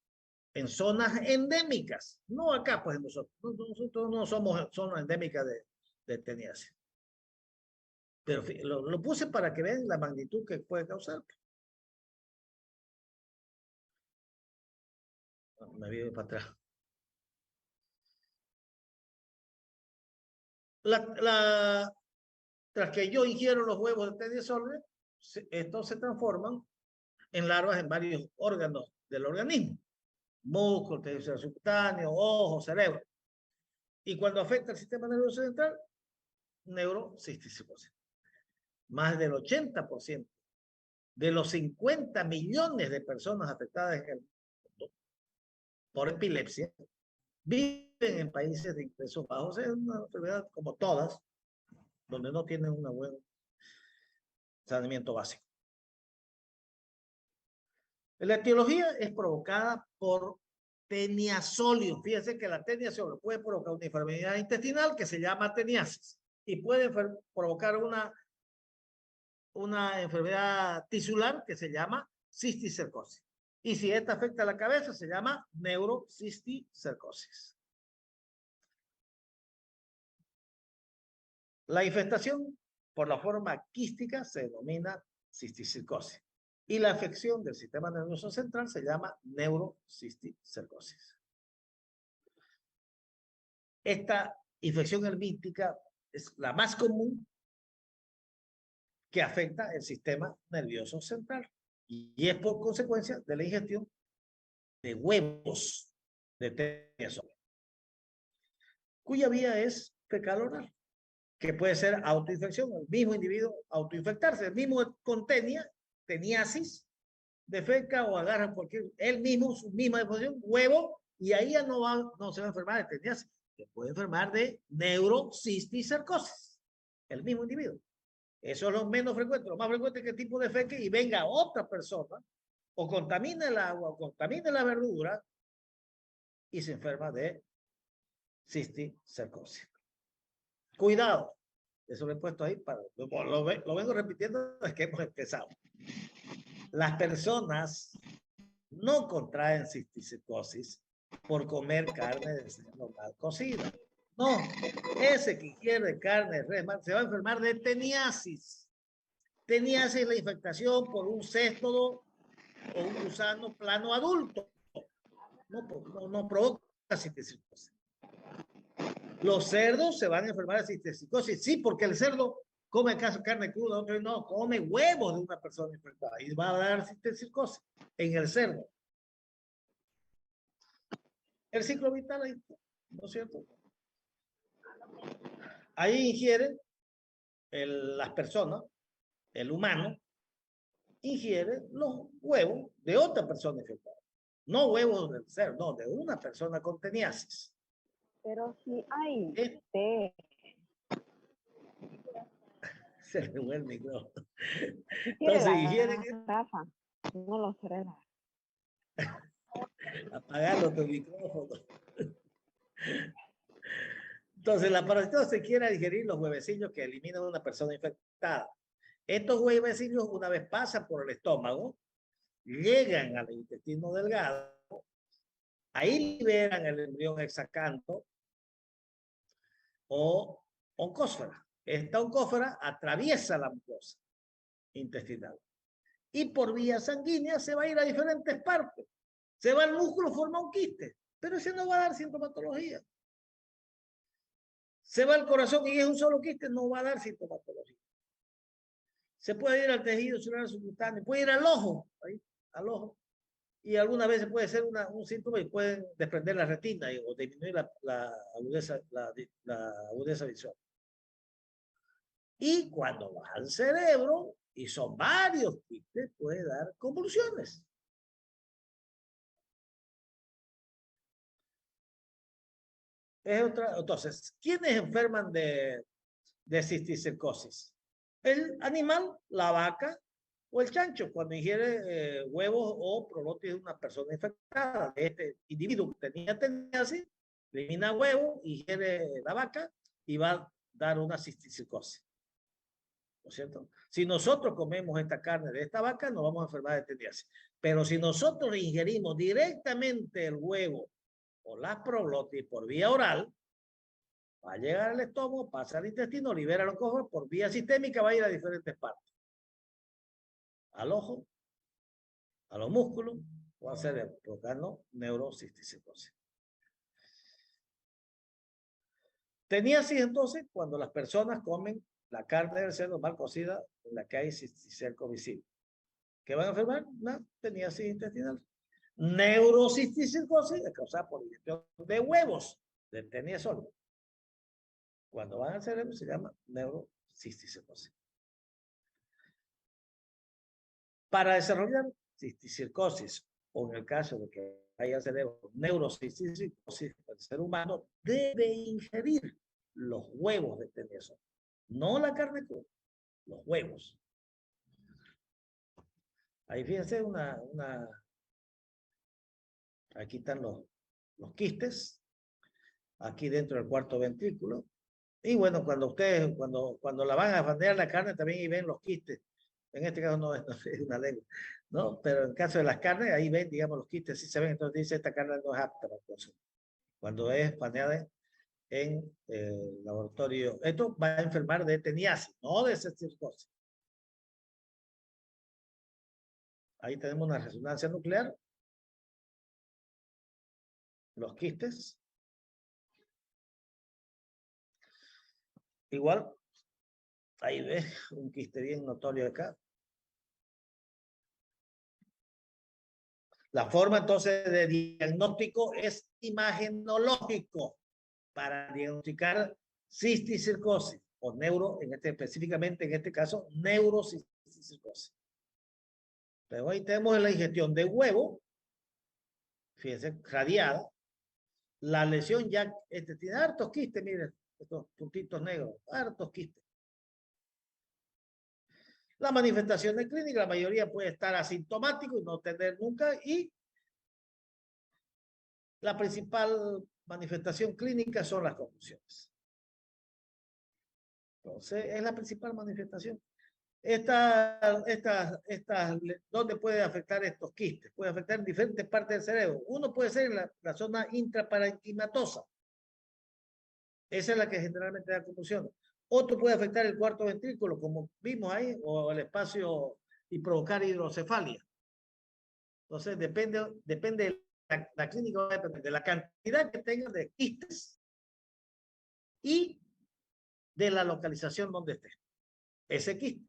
en zonas endémicas. No acá, pues nosotros no somos zonas endémicas de teniasis. Pero lo puse para que vean la magnitud que puede causar. Me viene para atrás. Tras que yo ingiero los huevos de Taenia solium, estos se transforman en larvas en varios órganos del organismo. Músculo, tejido subcutáneo, ojo, cerebro. Y cuando afecta el sistema nervioso central, neurocisticercosis. Más del 80% de los 50 millones de personas afectadas en el mundo por epilepsia viven en países de ingresos bajos. Es una enfermedad como todas, donde no tienen un buen saneamiento básico. La etiología es provocada por Taenia solium. Fíjense que la Taenia solium puede provocar una enfermedad intestinal que se llama teniasis y puede provocar una enfermedad tisular que se llama cisticercosis. Y si esta afecta a la cabeza, se llama neurocisticercosis. La infestación por la forma quística se denomina cisticercosis. Y la afección del sistema nervioso central se llama neurocisticercosis. Esta infección hermítica es la más común que afecta el sistema nervioso central. Y es por consecuencia de la ingestión de huevos de Taenia solium, cuya vía es fecal oral, que puede ser autoinfección, el mismo individuo autoinfectarse, el mismo con teniasis, defeca o agarra él mismo, su misma deposición, huevo, y ahí ya no se va a enfermar de teniasis, se puede enfermar de neurocisticercosis, el mismo individuo. Eso es lo menos frecuente. Lo más frecuente es que el tipo defeque y venga otra persona o contamine el agua o contamine la verdura y se enferma de cisticercosis. Cuidado. Eso lo he puesto ahí para lo vengo repitiendo desde que hemos empezado. Las personas no contraen cisticercosis por comer carne de cerdo mal cocida. No, ese que ingiere carne de res se va a enfermar de teniasis. Teniasis es la infectación por un céstodo o un gusano plano adulto. No provoca cisticercosis. Los cerdos se van a enfermar de cisticercosis, sí, porque el cerdo come carne cruda, otro no, come huevos de una persona infectada y va a dar cisticercosis en el cerdo. El ciclo vital ahí, ¿no es cierto? Ahí ingieren las personas, el humano, ingiere los huevos de otra persona infectada. No huevos del cerdo, no, de una persona con teniasis. Pero si hay Se le fue el micrófono. Entonces ingieren... Rafa, no lo frena. Apagalo tu micrófono. Entonces, la parasitosis quiere digerir los huevecillos que eliminan a una persona infectada. Estos huevecillos, una vez pasan por el estómago, llegan al intestino delgado, ahí liberan el embrión hexacanto o oncósfera. Esta oncósfera atraviesa la mucosa intestinal y por vía sanguínea se va a ir a diferentes partes. Se va al músculo, forma un quiste, pero ese no va a dar sintomatología. Se va al corazón y es un solo quiste, no va a dar sintomatología. Se puede ir al tejido celular subcutáneo, puede ir al ojo, ahí, al ojo. Y algunas veces puede ser un síntoma y pueden desprender la retina o disminuir la agudeza visual. Y cuando va al cerebro, y son varios quistes, puede dar convulsiones. Entonces, ¿quiénes enferman de cisticercosis? El animal, la vaca o el chancho, cuando ingiere huevos o prolotis de una persona infectada. Este individuo que tenía teniasis, elimina huevo, ingiere la vaca y va a dar una cisticercosis. ¿No es cierto? Si nosotros comemos esta carne de esta vaca, nos vamos a enfermar de teniasis. Pero si nosotros ingerimos directamente el huevo o la prolotis por vía oral, va a llegar al estómago, pasa al intestino, libera los cojos, por vía sistémica va a ir a diferentes partes. Al ojo, a los músculos o al cerebro, provocando neurocisticercosis. Teniasis entonces cuando las personas comen la carne del cerdo mal cocida en la que hay cisticerco visible. ¿Qué van a enfermar? Una teniasis intestinal. Neurocisticercosis es causada por ingestión de huevos de teniasol. Cuando van al cerebro se llama neurocisticercosis. Para desarrollar cisticercosis, o en el caso de que haya cerebro neurocisticercosis, el ser humano debe ingerir los huevos de teniasol. No la carne cruda, los huevos. Ahí fíjense aquí están los quistes, aquí dentro del cuarto ventrículo. Y bueno, cuando ustedes, cuando la van a bandear la carne, también ahí ven los quistes. En este caso no es una lengua, ¿no? Pero en el caso de las carnes, ahí ven, digamos, los quistes, sí se ven. Entonces dice, esta carne no es apta para consumo. Cuando es baneada en laboratorio. Esto va a enfermar de teniasis, no de cisticercosis. Ahí tenemos una resonancia nuclear. Los quistes. Igual, ahí ves un quiste bien notorio acá. La forma entonces de diagnóstico es imagenológico para diagnosticar cisticercosis o específicamente en este caso, neurocisticercosis. Pero ahí tenemos la ingestión de huevo, fíjense, radiada. La lesión ya tiene hartos quistes, miren, estos puntitos negros, hartos quistes. La manifestación de clínica, la mayoría puede estar asintomático y no tener nunca, y la principal manifestación clínica son las convulsiones. Entonces, es la principal manifestación. ¿Dónde puede afectar estos quistes? Puede afectar en diferentes partes del cerebro. Uno puede ser en la zona intraparenquimatosa. Esa es la que generalmente da convulsiones. Otro puede afectar el cuarto ventrículo, como vimos ahí, o el espacio y provocar hidrocefalia. Entonces, depende de la clínica, va a depender de la cantidad que tenga de quistes y de la localización donde esté ese quiste.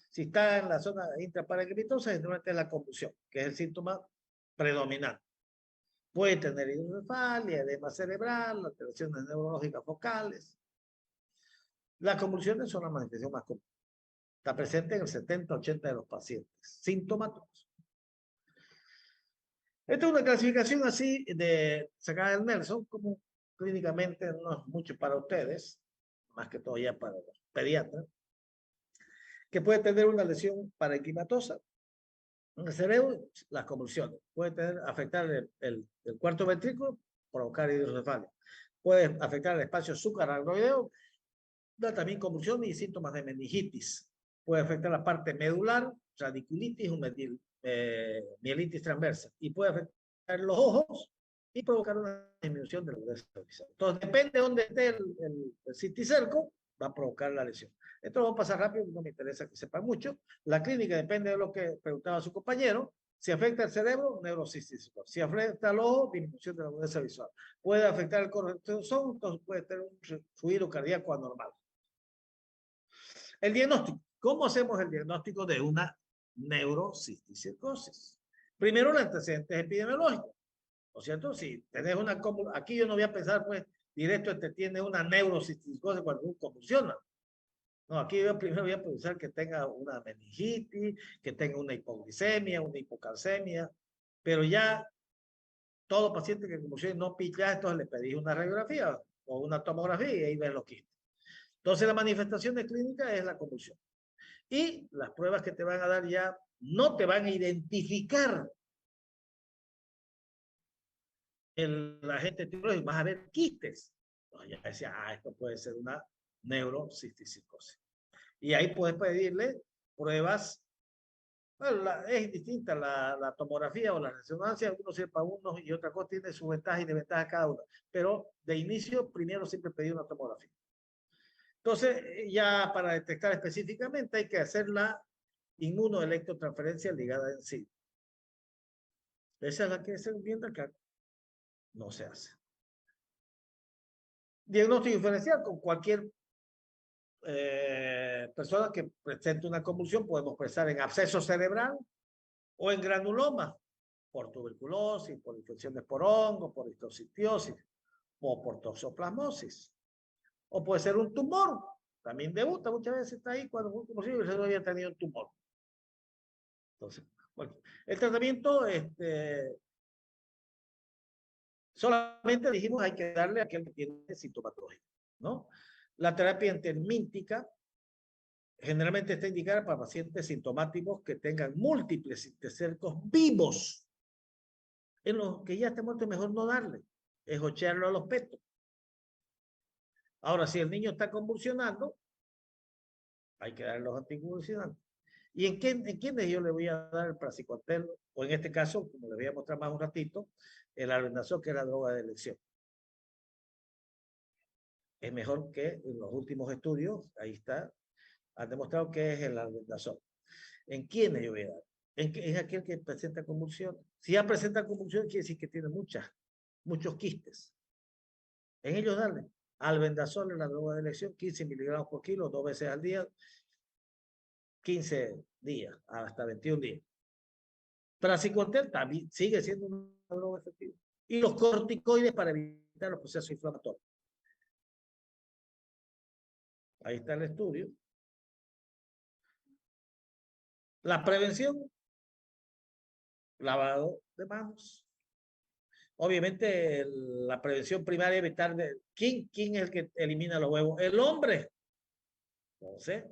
Si está en la zona intraparenquimatosa, generalmente es la convulsión, que es el síntoma predominante. Puede tener hidrocefalia, edema cerebral, alteraciones neurológicas focales. Las convulsiones son la manifestación más común. Está presente en el 70-80% de los pacientes. Sintomáticos. Esta es una clasificación así sacada del Nelson, como clínicamente no es mucho para ustedes, más que todo ya para los pediatras, que puede tener una lesión parenquimatosa en el cerebro, las convulsiones. Puede afectar el cuarto ventrículo, provocar hidrocefalia. Puede afectar el espacio suprarracoideo, da también convulsión y síntomas de meningitis. Puede afectar la parte medular, radiculitis o mielitis transversa. Y puede afectar los ojos y provocar una disminución de la agudeza visual. Entonces, depende de dónde esté el cisticerco, va a provocar la lesión. Esto lo vamos a pasar rápido, no me interesa que sepan mucho. La clínica depende de lo que preguntaba su compañero. Si afecta el cerebro, neurocisticercosis. Si afecta el ojo, disminución de la agudeza visual. Puede afectar el corazón, entonces puede tener un fluido cardíaco anormal. El diagnóstico. ¿Cómo hacemos el diagnóstico de una neurocisticercosis? Primero, los antecedentes epidemiológicos. ¿No es cierto? Si tenés una... Aquí yo no voy a pensar, pues, directo, tiene una neurocisticosis cuando convulsiona. No, aquí yo primero voy a pensar que tenga una meningitis, que tenga una hipoglicemia, una hipocalcemia, pero ya todo paciente que convulsione no pilla, entonces le pedís una radiografía o una tomografía y ahí ves los quistes. Entonces la manifestación de clínica es la convulsión. Y las pruebas que te van a dar ya no te van a identificar el agente tiroideo, vas a ver quistes. Entonces ya decía, esto puede ser una neurocisticercosis. Y ahí puedes pedirle pruebas. Bueno, es distinta la tomografía o la resonancia, uno sirve para unos y otra cosa tiene sus ventajas y desventajas cada una. Pero de inicio, primero siempre pedí una tomografía. Entonces, ya para detectar específicamente hay que hacer la inmunoelectrotransferencia ligada en sí. Esa es la que se viendo acá. No se hace. Diagnóstico diferencial con cualquier persona que presente una convulsión, podemos pensar en absceso cerebral o en granuloma, por tuberculosis, por infecciones por hongo, por histocitiosis o por toxoplasmosis. O puede ser un tumor, también debuta muchas veces, está ahí cuando como si no había tenido un tumor. Entonces, bueno, el tratamiento, solamente dijimos hay que darle a aquel que tiene sintomatología, ¿no? La terapia intermíntica generalmente está indicada para pacientes sintomáticos que tengan múltiples cisticercos vivos. En los que ya está muerto, mejor no darle, es ochearlo a los petos. Ahora, si el niño está convulsionando, hay que darle los anticonvulsionantes. ¿Y en quiénes yo le voy a dar el praziquantel? O en este caso, como les voy a mostrar más un ratito, el albendazol, que es la droga de elección. Es mejor que en los últimos estudios, ahí está, han demostrado que es el albendazol. ¿En quiénes yo voy a dar? En aquel que presenta convulsiones. Si ya presenta convulsiones, quiere decir que tiene muchos quistes. En ellos darle albendazol en la droga de elección, 15 miligramos por kilo, 2 veces al día, 15 días, hasta 21 días. Praziquantel también sigue siendo una droga efectiva. Y los corticoides para evitar los procesos inflamatorios. Ahí está el estudio. La prevención, lavado de manos. Obviamente la prevención primaria, evitar ¿quién es el que elimina los huevos? El hombre. Entonces,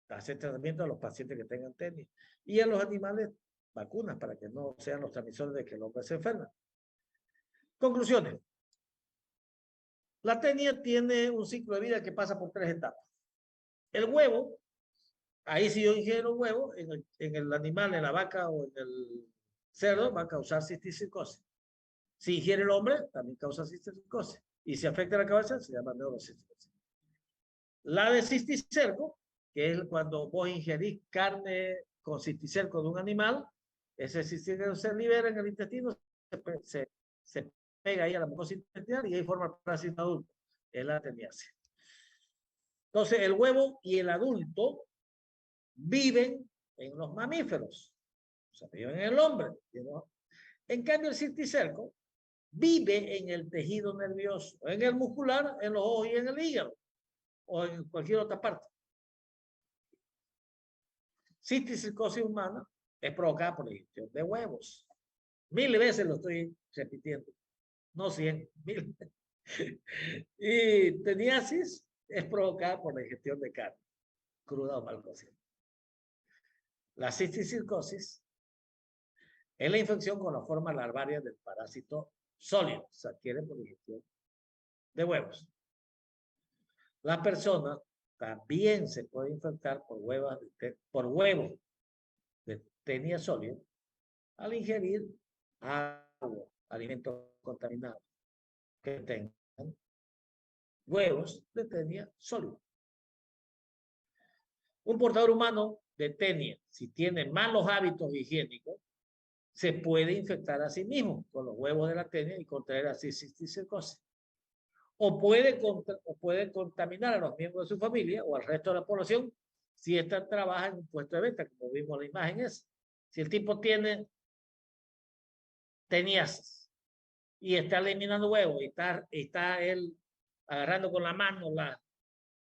hacer tratamiento a los pacientes que tengan tenia. Y a los animales, vacunas para que no sean los transmisores de que el hombre se enferma. Conclusiones. La tenia tiene un ciclo de vida que pasa por 3 etapas. El huevo, ahí si yo ingiero huevo, en el animal, en la vaca o en el cerdo, va a causar cisticercosis. Si ingiere el hombre, también causa cisticercosis. Y si afecta la cabeza, se llama neurocisticercosis. La de cisticerco, que es cuando vos ingerís carne con cisticerco de un animal, ese cisticerco se libera en el intestino, se pega ahí a la mucosa intestinal y ahí forma el parásito adulto. Es la teniasis. Entonces, el huevo y el adulto viven en los mamíferos. O sea, viven en el hombre. ¿No? En cambio, el cisticerco vive en el tejido nervioso, en el muscular, en los ojos y en el hígado, o en cualquier otra parte. Cisticercosis humana es provocada por la ingestión de huevos. 1000 veces lo estoy repitiendo. No 100, 1000. Y teniasis es provocada por la ingestión de carne, cruda o mal cocida. La cisticercosis es la infección con la forma larvaria del parásito sólido. Se adquiere por ingestión de huevos. La persona también se puede infectar por huevos de tenia sólido al ingerir agua, alimentos contaminados que tengan huevos de tenia sólido. Un portador humano de tenia, si tiene malos hábitos higiénicos, se puede infectar a sí mismo con los huevos de la tenia y contraer así cisticercosis. O puede contaminar a los miembros de su familia o al resto de la población si ésta trabaja en un puesto de venta, como vimos en la imagen esa. Si el tipo tiene teniasis y está eliminando huevos y está él agarrando con la mano,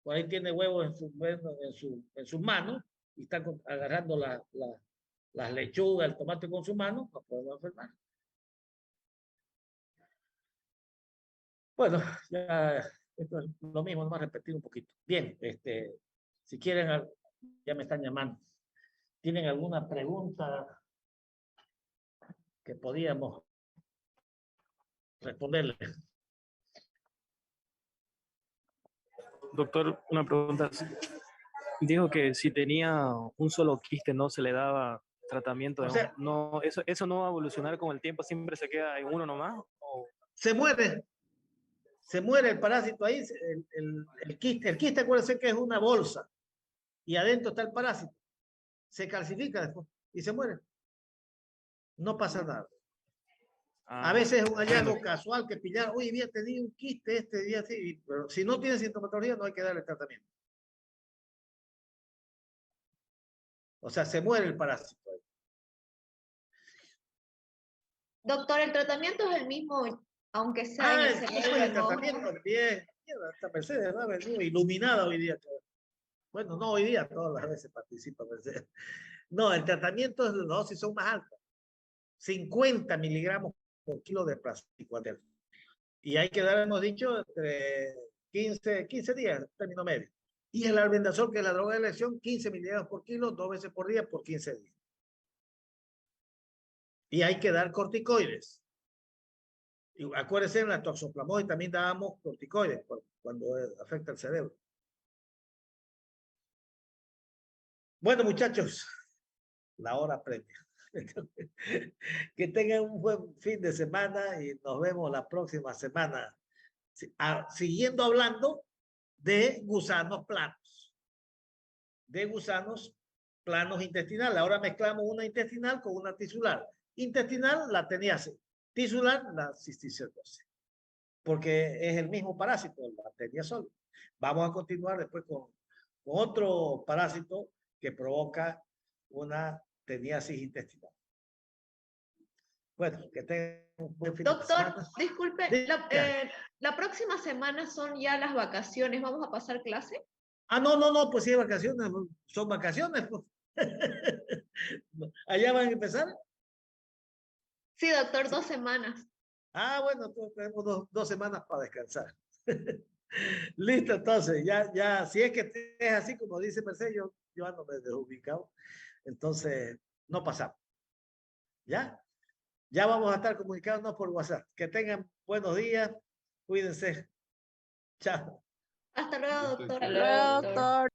por ahí tiene huevos en sus manos y está agarrando las lechugas, el tomate con su mano, no podemos enfermar. Bueno, ya esto es lo mismo, vamos a repetir un poquito. Bien, si quieren, ya me están llamando. ¿Tienen alguna pregunta que podíamos responderle? Doctor, una pregunta. Dijo que si tenía un solo quiste no se le daba tratamiento. O sea, no, eso no va a evolucionar con el tiempo, siempre se queda en uno nomás. Se muere el parásito ahí, el quiste. El quiste, acuérdense que es una bolsa y adentro está el parásito. Se calcifica después y se muere. No pasa nada. A veces es un hallazgo casual que pillar, oye, bien, tenía un quiste este día, sí, pero si no tiene sintomatología no hay que darle tratamiento. O sea, se muere el parásito. Doctor, el tratamiento es el mismo, aunque sea en el cerebro, el tratamiento, bien. Esta Mercedes va a venir iluminada hoy día. Bueno, no hoy día, todas las veces participa Mercedes. No, el tratamiento es, las dosis son más altas. 50 miligramos por kilo de plástico. Y hay que dar, hemos dicho, entre 15 días, término medio. Y el albendazol, que es la droga de elección, 15 miligramos por kilo, 2 veces por día, por 15 días. Y hay que dar corticoides. Y acuérdense, en la toxoplasmosis también dábamos corticoides cuando afecta el cerebro. Bueno, muchachos, la hora premia. Que tengan un buen fin de semana y nos vemos la próxima semana. Siguiendo hablando de gusanos planos. De gusanos planos intestinales. Ahora mezclamos una intestinal con una tisular. Intestinal, la teniasis. Tisular, la cisticercosis. Porque es el mismo parásito, la teniasol. Vamos a continuar después con otro parásito que provoca una teniasis intestinal. Bueno, que tengan un buen fin de semana. Doctor, disculpe, la próxima semana son ya las vacaciones, ¿vamos a pasar clase? No, pues sí, vacaciones, son vacaciones. Pues. ¿Allá van a empezar? Sí, doctor, 2 semanas. Bueno, pues tenemos dos semanas para descansar. Listo, entonces, ya, si es que es así como dice Mercedes, yo ando desubicado, entonces no pasamos. ¿Ya? Ya vamos a estar comunicándonos por WhatsApp. Que tengan buenos días, cuídense. Chao. Hasta luego, doctor. Hasta luego, doctor.